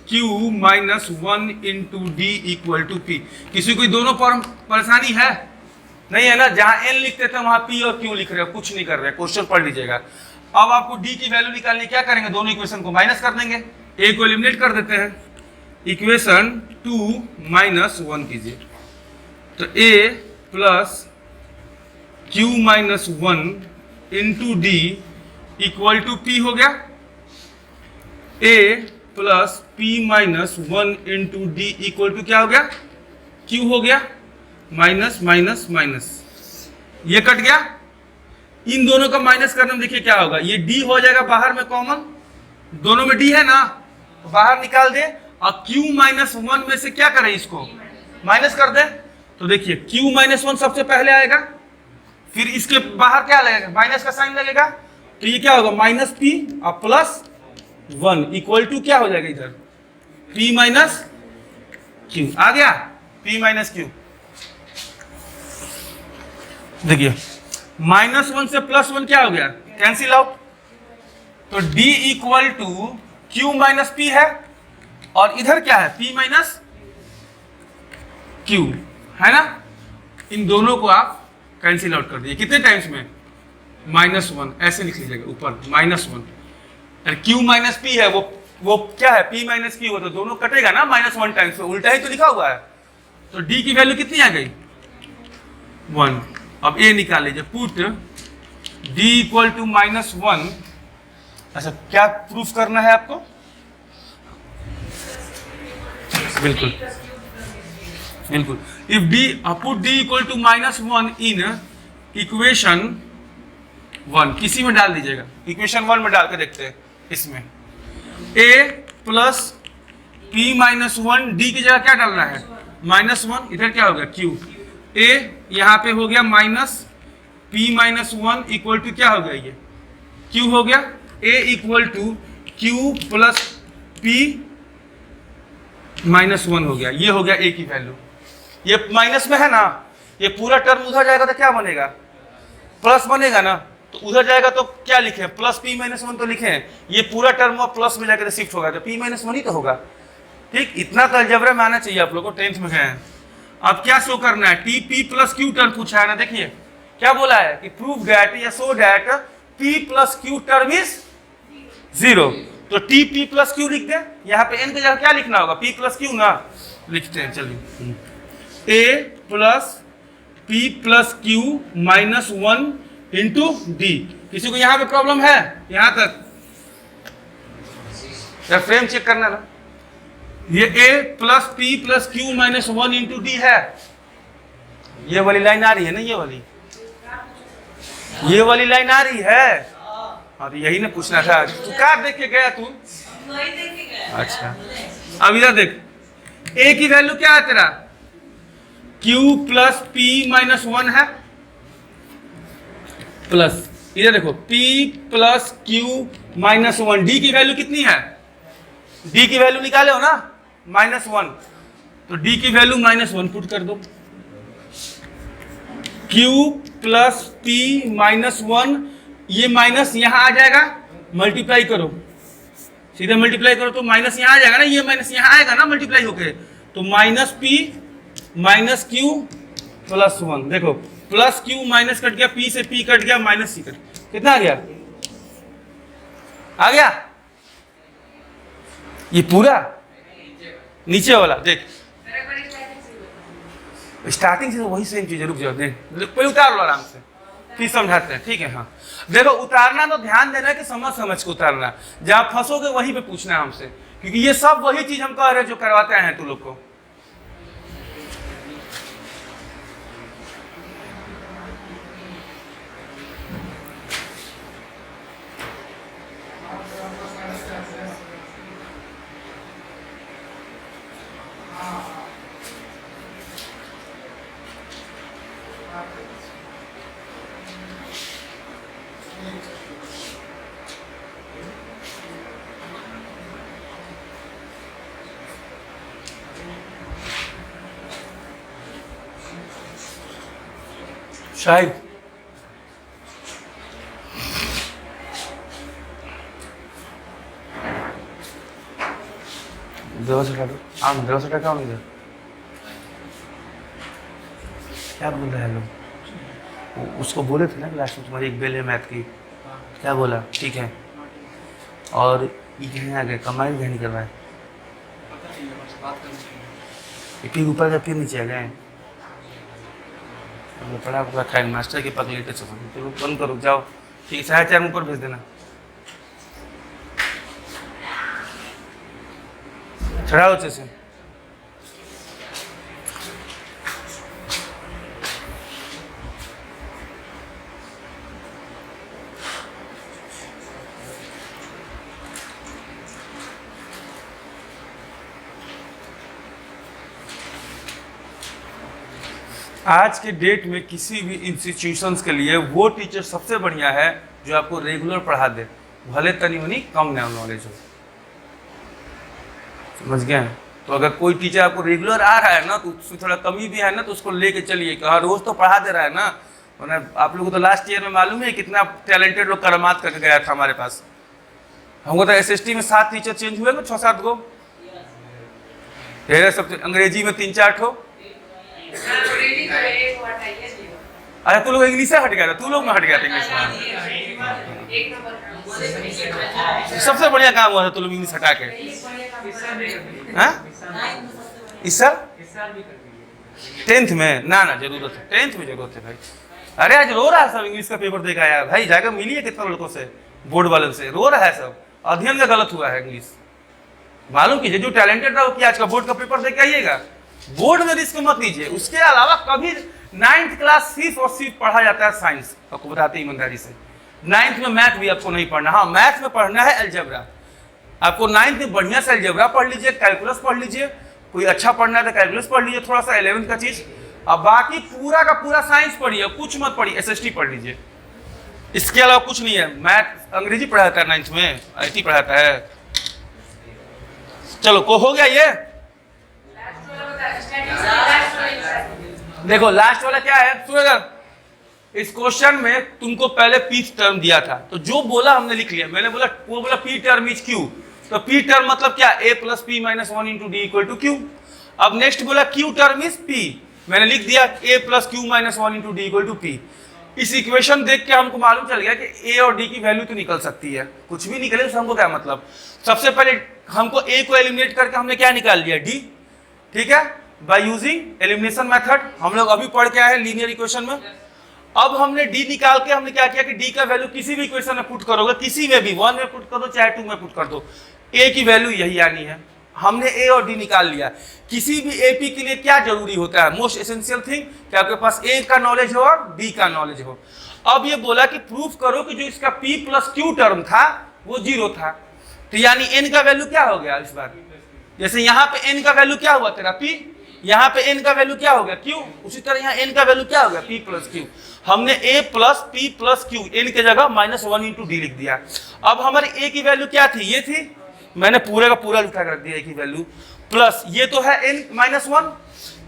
Q minus 1 into D equal to P। किसी को दोनों परेशानी है? नहीं है ना। जहां N लिखते थे वहां P और Q लिख रहे हो, कुछ नहीं कर रहे, क्वेश्चन पढ़ लीजिएगा। अब आपको D की वैल्यू निकालनी, क्या करेंगे? दोनों इक्वेशन को माइनस कर देंगे, A को एलिमिनेट कर देते हैं, इक्वेशन 2 माइनस 1 कीजिए। तो A plus Q minus 1 into D equal to P हो गया। A plus P minus 1 into D equal to क्या हो गया? Q हो गया। माइनस माइनस माइनस, ये कट गया। इन दोनों का माइनस करने में देखिए क्या होगा, ये D हो जाएगा बाहर में कॉमन, दोनों में D है ना, तो बाहर निकाल दे। और Q माइनस 1 में से क्या करें? इसको माइनस कर दे। तो देखिए Q माइनस 1 सबसे पहले आएगा, फिर इसके बाहर क्या लगेगा? माइनस का साइन लगेगा। तो ये क्या होगा? माइनस P और प्लस 1 इक्वल टू क्या हो जाएगा इधर? P माइनस Q आ गया। P माइनस Q, देखिए माइनस 1 से प्लस 1 क्या हो गया? Cancel out. तो D equal to Q minus P है, और इधर क्या है? P माइनस Q है ना। इन दोनों को आप कैंसिल आउट कर दिए कितने टाइम्स में? माइनस 1, ऐसे लिख लीजिएगा ऊपर माइनस 1। Q माइनस P है, वो क्या है? P माइनस Q हो, तो दोनों कटेगा ना माइनस 1 टाइम्स, उल्टा ही तो लिखा हुआ है। तो D की वैल्यू कितनी आ गई? 1। अब A निकाल लीजिए, put D equal to minus 1। अच्छा, क्या प्रूफ करना है आपको? बिल्कुल बिल्कुल। If D, put D equal to minus 1 in equation 1, किसी में डाल दीजिएगा, इक्वेशन 1 में डाल के देखते हैं। इसमें A plus P minus 1, D की जगह क्या डालना है? माइनस 1। इधर क्या होगा? Q। A यहाँ पे हो गया minus P minus 1 equal to क्या हो गया? ये Q हो गया। A equal to Q plus P minus 1 हो गया। ये हो गया A की वैल्यू। ये माइनस में है ना, ये पूरा टर्म उधर जाएगा तो क्या बनेगा? प्लस बनेगा ना। तो उधर जाएगा तो क्या लिखे? प्लस P माइनस 1 तो लिखे हैं। ये पूरा टर्म और प्लस में जाकर शिफ्ट होगा, तो P माइनस 1 ही तो होगा। ठीक, इतना तो अलजेब्रा में आना चाहिए आप लोगों को, 10th में गए हैं। अब क्या शो करना है? TP प्लस Q टर्म पूछा है ना। देखिए क्या बोला है कि प्रूव दैट या show that P plus Q term is 0। तो TP प्लस Q लिख दे। यहाँ पे N की जगह क्या लिखना होगा? P प्लस Q ना, लिखते हैं। चलिए, A plus P plus Q minus 1 into D। किसी को यहाँ पे प्रॉब्लम है? यहाँ तक या फ्रेम चेक करना ना। ये A plus P plus Q minus 1 into D है। ये वाली लाइन आ रही है ना, ये वाली लाइन आ रही है। हाँ, तो यही ना पूछना था। तू क्या देख के गया तू? अच्छा, अब इधर देख, A की वैल्यू क्या है तेरा? Q प्लस P माइनस 1 है, प्लस इधर देखो P plus Q minus 1। D की वैल्यू कितनी है? D की वैल्यू निकाले हो ना, माइनस 1। तो D की वैल्यू माइनस 1 पुट कर दो। Q प्लस P माइनस 1, ये माइनस यहाँ आ जाएगा, मल्टीप्लाई करो, सीधे मल्टीप्लाई करो तो माइनस यहाँ आ जाएगा ना, ये माइनस यहाँ आएगा ना मल्टीप्लाई होके। तो minus P minus Q plus 1। देखो प्लस Q माइनस कट गया, P से P कट गया, माइनस C कट गया। कितना आ गया? आ गया ये पूरा नीचे वाला। देख स्टार्टिंग से तो वही सेम चीज है। रुक जाओ, देख पहले उतार लो आराम से, फिर समझाते हैं। ठीक है, हाँ देखो उतारना तो ध्यान देना है कि समझ समझ के उतारना। जहां फंसोगे वहीं पे पूछना है हमसे, क्योंकि ये सब वही चीज हम कह रहे हैं जो करवाते हैं तुम लोग को। शाहिद देवसटा क्या होंगे? क्या बोल रहे हैं लोग? उसको बोले थे ना लास्ट में तुम्हारी एक बेल है मैथ की, क्या बोला? ठीक है। और ये कहीं आ गए, कमाई भी नहीं करवाए, फिर ऊपर का फिर नीचे आ गए। पढ़ा पूरा खाए मास्टर के पकड़े से चलो बंद करो, जाओ। ठीक है, 4:30 ऊपर भेज देना। चढ़ाओ अच्छे से। आज के डेट में किसी भी इंस्टीट्यूशंस के लिए वो टीचर सबसे बढ़िया है जो आपको रेगुलर पढ़ा दे, भले तनी उनी कम नॉलेज हो। समझ गए? तो अगर कोई टीचर आपको रेगुलर आ रहा है ना, तो उसमें थोड़ा कमी भी है ना, तो उसको लेके चलिए कि हाँ रोज तो पढ़ा दे रहा है ना। वरना आप लोगों को तो लास्ट ईयर में मालूम है कितना टैलेंटेड लोग करामात करके गया था हमारे पास। हमको तो SST में 7 टीचर चेंज हुए ना, 6-7 गो। सब अंग्रेजी में 3-4 ठो। अच्छा तू लोग इंग्लिश से हट गया था, तू लोग में हट गया था इंग्लिश में। सबसे बढ़िया काम हुआ था तू लोग इंग्लिश हटा के। इस साल 10th में ना जरूरत है, 10th में जरूरत है भाई। अरे आज रो रहा है सब, इंग्लिश का पेपर देखा यार भाई, जाकर मिली है कितना लड़कों से, बोर्ड वालों से। रो रहा है सब, अध्ययन का गलत हुआ है इंग्लिश। मालूम कीजिए जो टैलेंटेड रहो कि आज का बोर्ड का पेपर देख के आइएगा, बोर्ड में रिस्क मत लीजिए। उसके अलावा कभी 9th क्लास सिर्फ और सिर्फ पढ़ा जाता है साइंस, आपको बताते हैं ईमानदारी से। 9th में मैथ भी आपको नहीं पढ़ना, हाँ मैथ में पढ़ना है अलजेब्रा। आपको 9th में बढ़िया से अलजेब्रा पढ़ लीजिए, कैलकुलस पढ़ लीजिए, कोई अच्छा पढ़ना है तो कैलकुलस पढ़ लीजिए, थोड़ा सा 11th का चीज। अब बाकी पूरा का पूरा साइंस पढ़िए, कुछ मत पढ़िए, SST पढ़ लीजिए। इसके अलावा कुछ नहीं है। मैथ अंग्रेजी पढ़ाता है 9th में, IT पढ़ाता है। चलो को हो गया ये। देखो लास्ट वाला क्या है, सुनो इस क्वेश्चन में तुमको पहले P टर्म दिया था, तो जो बोला हमने लिख लिया। मैंने बोला वो बोला P टर्म इज Q, तो P टर्म मतलब क्या, A + P - 1 × D = Q। अब नेक्स्ट बोला Q टर्म इज P, मैंने लिख दिया A + Q - 1 × D = P। इस इक्वेशन देख के हमको मालूम चल गया कि A और D की वैल्यू तो निकल सकती है, कुछ भी निकले तो हमको क्या मतलब। सबसे पहले हमको A को एलिमिनेट करके हमने क्या निकाल लिया, D। ठीक है, बाय यूजिंग एलिमिनेशन मेथड, हम लोग अभी पढ़ के आए हैं लीनियर इक्वेशन में। अब हमने D निकाल के हमने क्या किया कि D का वैल्यू किसी भी इक्वेशन में पुट करोगे, किसी में भी 1 में पुट कर दो चाहे 2 में पुट कर दो, A की वैल्यू यही आनी है। हमने A और D निकाल लिया। किसी भी AP के लिए क्या जरूरी होता है, मोस्ट एसेंशियल थिंग, कि आपके पास A का नॉलेज हो और D का नॉलेज हो। अब ये बोला कि प्रूफ करो कि जो इसका P + Q टर्म था वो 0 था, तो यानी N का वैल्यू क्या हो गया इस बार। जैसे यहाँ पे N का वैल्यू क्या हुआ तेरा P, यहाँ पे N का वैल्यू क्या हो गया Q, उसी तरह यहाँ N का वैल्यू क्या हो गया P + Q। हमने A + P + Q N के जगह -1 × D लिख दिया। अब हमारे A की वैल्यू क्या थी, ये थी, मैंने पूरे का पूरा लिखा कर दिया A की वैल्यू, प्लस ये तो है N - 1,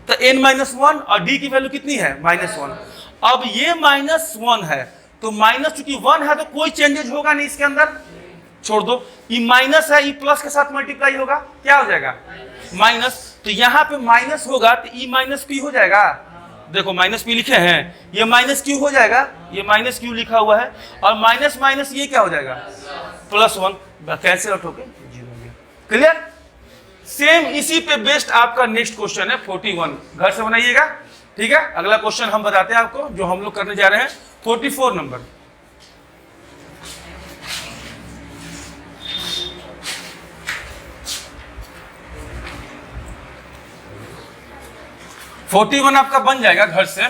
तो N - 1 और D की वैल्यू कितनी है -1। अब ये -1 है, तो माइनस चूंकि 1 है तो कोई चेंजेस होगा नहीं इसके अंदर, छोड़ दो। ये माइनस है, ये प्लस के साथ मल्टीप्लाई होगा, क्या हो जाएगा माइनस। तो यहाँ पे माइनस होगा तो E - P हो जाएगा। देखो -P लिखे हैं, ये -Q हो जाएगा, ये -Q लिखा हुआ है, और माइनस माइनस ये क्या हो जाएगा +1, कैंसिल आउट होके 0 हो गया। क्लियर। सेम इसी पे बेस्ड आपका नेक्स्ट क्वेश्चन है 41, घर से बनाइएगा। ठीक है, अगला क्वेश्चन हम बताते हैं आपको जो हम लोग करने जा रहे हैं 44 नंबर। (41) आपका बन जाएगा घर से।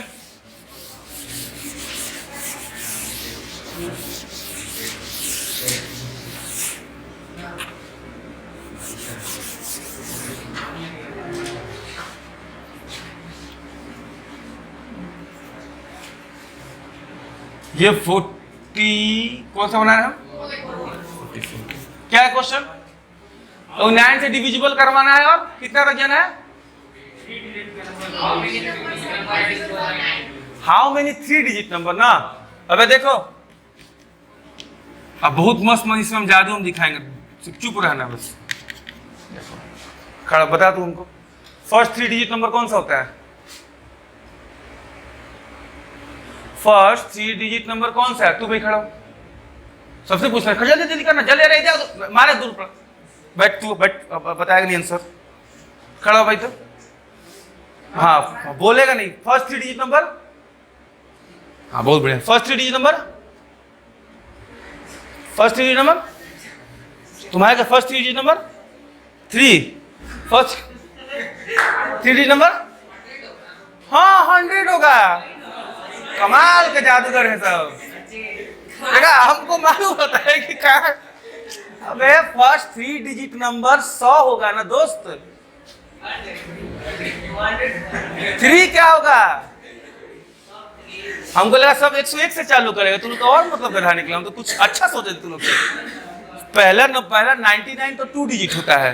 ये 40 कौन सा बना रहे हैं, क्या है क्वेश्चन, 9 से डिविजिबल करवाना है और कितना रख जाना है। हाउ मेनी 3 डिजिट नंबर ना। अबे देखो, अब बहुत मस्त मस्त इसमें हम जादू हम दिखाएंगे, चुप रहना बस। खड़ा बता तू हमको, फर्स्ट 3 डिजिट नंबर कौन सा होता है? फर्स्ट 3 डिजिट नंबर कौन सा है? तू भाई खड़ा हो, सबसे पूछ रहा है, जल्दी जल्दी करना, जल्दी रह जाओ, मारे दूर पर बैठ, तू बैठ, बताएगा नहीं आंसर। खड़ा हो भाई तो, हाँ बोलेगा नहीं। फर्स्ट 3 डिजिट नंबर, हाँ बहुत बढ़िया। First 3 digit number, first 3 digit number तुम्हारे का first 3 digit number 3, first 3 digit number, हाँ 100 होगा। कमाल के जादूगर है सब, देखा हमको मालूम होता है कि क्या। अबे फर्स्ट 3 डिजिट नंबर 100 होगा ना दोस्त, 3 क्या होगा? हमको लगा सब 101 से चालू करेगा, तुम लोग तो और मतलब गधा निकला, हम तो कुछ अच्छा सोचे तुम लोग। पहला 99 तो 2 डिजिट होता है,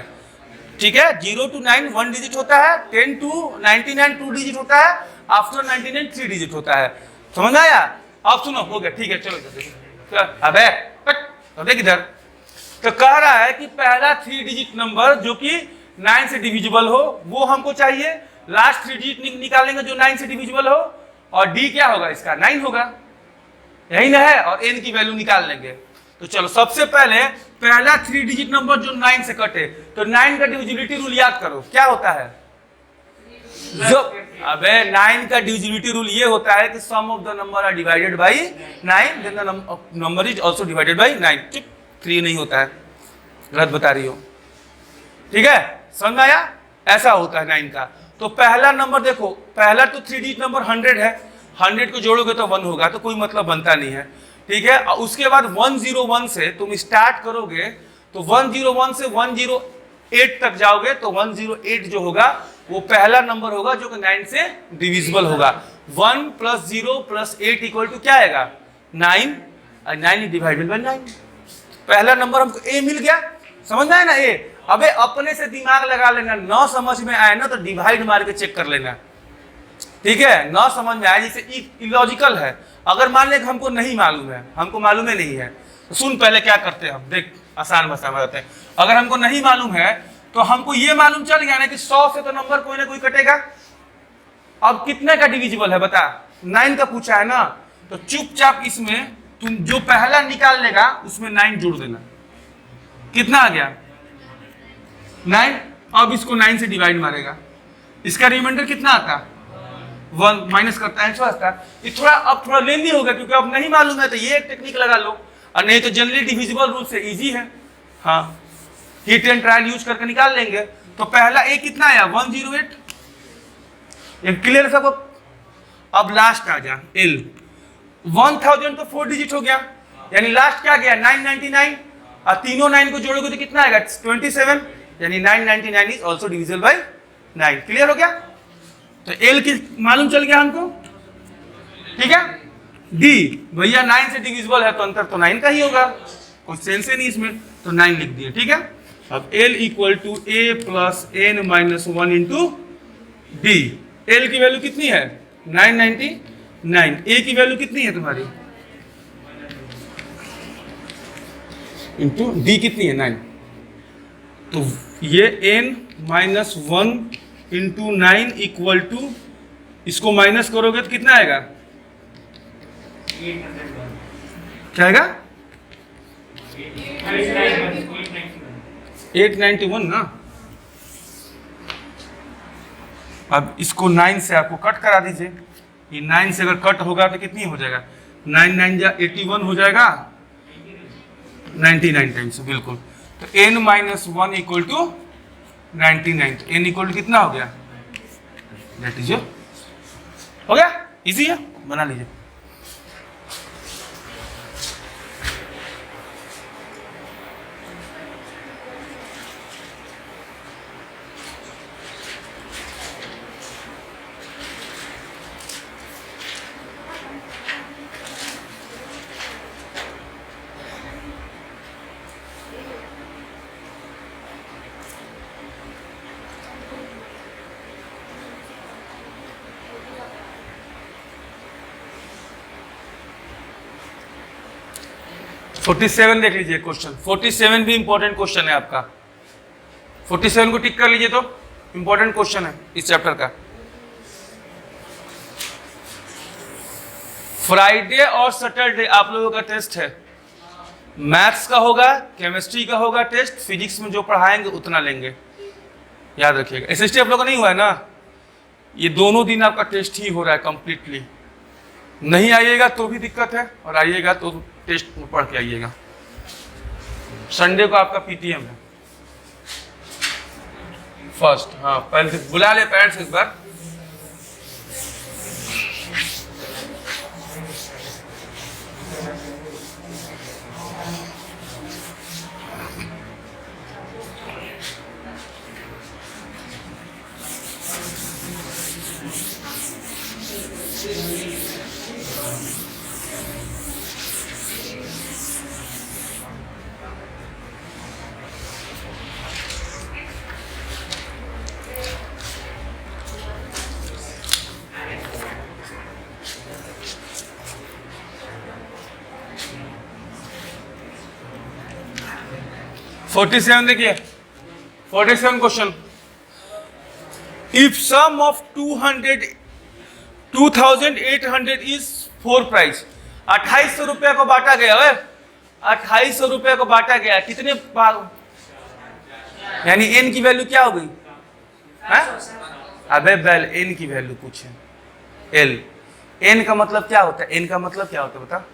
ठीक है। 0 to 9 1 डिजिट होता है, 10 to 99 2 डिजिट होता है, आफ्टर 99 3 डिजिट होता है। समझ आया? अब सुनो, हो गया, ठीक है, चलो इधर। अबे अब देख इधर, तो कह रहा है कि पहला 3 डिजिट नंबर जो कि 9 से डिविजिबल हो वो हमको चाहिए, लास्ट 3 डिजिट निकालेंगे जो 9 से डिविजिबल हो, और डी क्या होगा इसका? 9 होगा, यही ना है, और एन की वैल्यू निकाल लेंगे। तो चलो सबसे पहले पहला 3 डिजिट नंबर जो 9 से कटे, तो 9 का डिविजिबिलिटी रूल याद करो, क्या होता है? जो अबे 9 का डिविजिबिलिटी रूल ये होता है कि sum of the number are divided by 9, then the number is also divided by 9। 3 नहीं होता है, गलत बता रही हो, ठीक है, समझ में आया? ऐसा होता है 9 का। तो पहला नंबर देखो, पहला तो 3 डिजिट नंबर 100 है, 100 को जोड़ोगे तो 1 होगा, तो कोई मतलब बनता नहीं है, ठीक है। और उसके बाद 101 से तुम स्टार्ट करोगे, तो 101 से 108 तक जाओगे, तो 108 जो होगा वो पहला नंबर होगा जो कि 9 से डिविजिबल होगा। 1 + 0 + 8 = क्या आएगा? 9, और 9 डिवाइडेड बाय 9। पहला नंबर हमको ए मिल गया, समझ में आया ना? ए, अबे अपने से दिमाग लगा लेना, न समझ में आए ना तो डिवाइड मार के चेक कर लेना, ठीक है। न समझ में आए, जैसे इलॉजिकल है, अगर मान ले हमको नहीं मालूम है, हमको मालूम ही नहीं है, तो सुन पहले क्या करते हैं हम, देख आसान भाषा में बताते हैं। अगर हमको नहीं मालूम है तो हमको ये मालूम चल गया ना कि 100 से तो नंबर कोई ना कोई कटेगा। अब कितने का डिविजिबल है बता? 9 का पूछा है ना, तो चुपचाप इसमें तुम जो पहला निकाल लेगा उसमें 9 जोड़ देना। कितना आ गया? 9। अब इसको 9 से डिवाइड मारेगा, इसका रिमाइंडर कितना आता? 1 माइनस करता है, आता है। ये थोड़ा अब थोड़ा लेंदी होगा क्योंकि अब नहीं मालूम है, तो ये एक टेक्निक लगा लो, और नहीं तो जनरली डिविजिबल रूल से इजी है, हाँ हिट एंड ट्रायल यूज करके निकाल लेंगे। तो पहला ए कितना आया? 108, ये क्लियर सबको? अब लास्ट आ जा एल, 1000 तो 4 डिजिट हो गया, यानी लास्ट क्या गया? 999, और तीनों 9 को जोड़ोगे तो कितना आएगा? 27, यानी 999 is also divisible by 9। Clear हो गया? तो एल की मालूम चल गया हमको, ठीक है। डी भैया 9 से डिविजिबल है तो अंतर तो 9 का ही होगा, कोई सेंस ही नहीं इसमें, तो 9 लिख दिए, ठीक है। अब L = A + n - 1 into D. L की वैल्यू कितनी है? 999। ए की वैल्यू कितनी है तुम्हारी? इंटू डी कितनी है? 9। तो ये n - 1 इंटू 9 = इसको माइनस करोगे तो कितना आएगा? क्या आएगा? 891 ना। अब इसको 9 से आपको कट करा दीजिए, ये 9 से अगर कट होगा तो कितनी हो जाएगा? 9 9 जा 81 हो जाएगा, 99 टाइम्स, बिल्कुल। तो n - 1 = 99, तो n = कितना हो गया? दैट इज हो गया, इजी है, बना लीजिए। 47 देख लीजिए क्वेश्चन। 47 भी इंपॉर्टेंट क्वेश्चन है आपका। 47 को टिक कर लीजिए, तो इंपॉर्टेंट क्वेश्चन है इस चैप्टर का। फ्राइडे और सैटरडे आप लोगों का टेस्ट है। मैथ्स का होगा, केमिस्ट्री का होगा टेस्ट, फिजिक्स में जो पढ़ाएंगे उतना लेंगे, याद रखिएगा। एसएसटी आप लोगों का नहीं हुआ है ना, ये दोनों दिन आपका टेस्ट ही हो रहा है कंप्लीटली। नहीं आइएगा तो भी दिक्कत है, और आइएगा तो टेस्ट में पढ़ के आइएगा। संडे को आपका पीटीएम है फर्स्ट। हाँ, पहले बुला ले पेरेंट्स इस बार। फोर्टी सेवन देखिए, 47 question. If sum of 2800 is 4 price. 2800 रुपया को बांटा गया है, 2800 रुपया को बांटा गया, कितने भाग, यानी एन की वैल्यू क्या हो गई? अबे बेल, एन की वैल्यू पूछे। एल, एन का मतलब क्या होता है? एन का मतलब क्या होता है बता?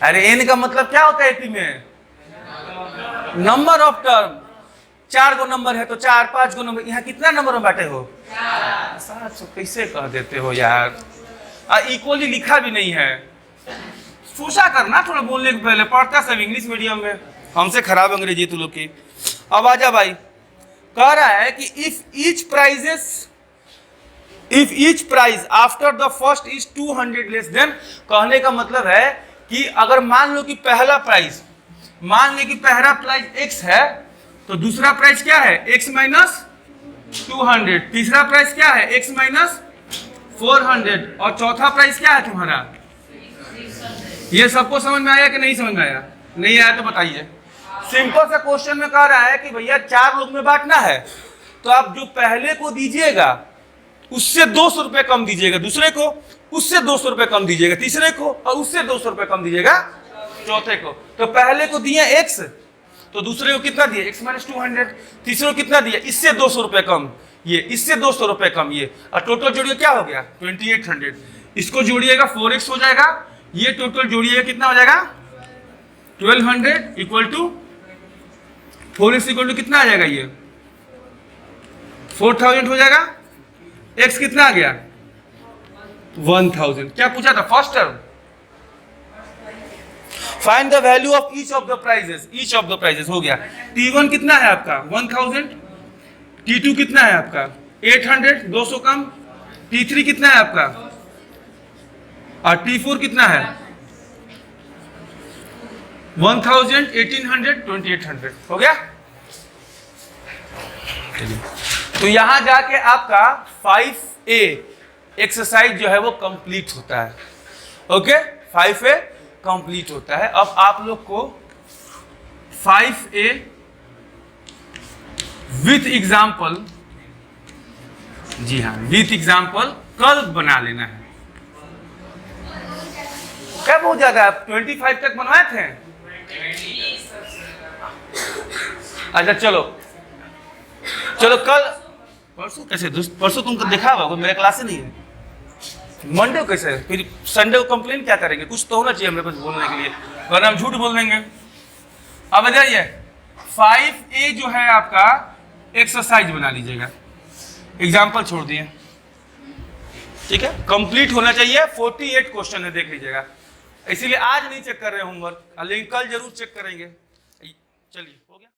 अरे एन का मतलब क्या होता है एपी में? Number of term. 4 go number है तो 4, 5 गो नंबर। यहाँ कितना नंबर में बांटे हो? 700। कैसे कह देते हो यार? इक्वली लिखा भी नहीं है। सोचा करना थोड़ा बोलने के पहले। पढ़ता सब इंग्लिश मीडियम में, हमसे खराब अंग्रेजी तू लोग की। अब आजा भाई, कह रहा है कि if each price after the first is 200 less than. कहने का मतलब है कि अगर मान लो कि पहला प्राइस x है, तो दूसरा प्राइस क्या है? x minus 200। तीसरा प्राइस क्या है? x minus 400। और चौथा प्राइस क्या है तुम्हारा? ये सबको समझ में आया कि नहीं समझ में आया? नहीं आया तो बताइए। सिंपल सा क्वेश्चन में कह रहा है कि भैया 4 लोग में बांटना है, तो आप जो पहले को दीजिएगा उससे 200 रुपए कम दीजिएगा, दूसरे को उससे 200 रुपए कम दीजिएगा, तीसरे को, और उससे 200 रुपए कम दीजिएगा चौथे को। तो पहले को दिया x, तो दूसरे को कितना दिया? x minus 200। तीसरे को कितना दिया? इससे 200 रुपए कम ये, इससे 200 रुपए कम ये, और टोटल जोड़िए क्या हो गया? 2800। इसको जोड़िएगा 4x हो जाएगा, ये टोटल जोड़िएगा कितना हो जाएगा? 1200 equal to 4x equal to कितना आ जाएगा? ये 4000 हो जाएगा। x कितना आ गया? 1000। क्या पूछा था? First term. Find the value of each of the prices हो गया। T1 कितना है आपका? 1000। T2 कितना है आपका? 800, 200 कम। T3 कितना है आपका? और T4 कितना है? 1000, 1800, 2800 हो गया। तो यहां जाके आपका 5A एक्सरसाइज जो है वो कंप्लीट होता है। ओके, 5A कंप्लीट होता है। अब आप लोग को 5A विथ एग्जाम्पल, जी हाँ विथ एग्जाम्पल कल बना लेना है। कब हो जाएगा? आप 25 तक बनवाए थे? अच्छा चलो कल, परसों कैसे? परसों तुमको देखा होगा, मेरा क्लास ही नहीं है। मंडे को कैसे? फिर संडे को कंप्लेन क्या करेंगे? कुछ तो होना चाहिए हमें कुछ बोलने के लिए, वरना हम झूठ बोल देंगे। अब आ जाइए, 5A जो है आपका एक्सरसाइज बना लीजिएगा, एग्जाम्पल छोड़ दिए, ठीक है। कंप्लीट होना चाहिए। 48 क्वेश्चन है, देख लीजिएगा। इसीलिए आज नहीं चेक कर रहे होमवर्क, लेकिन कल जरूर चेक करेंगे। चलिए, हो गया।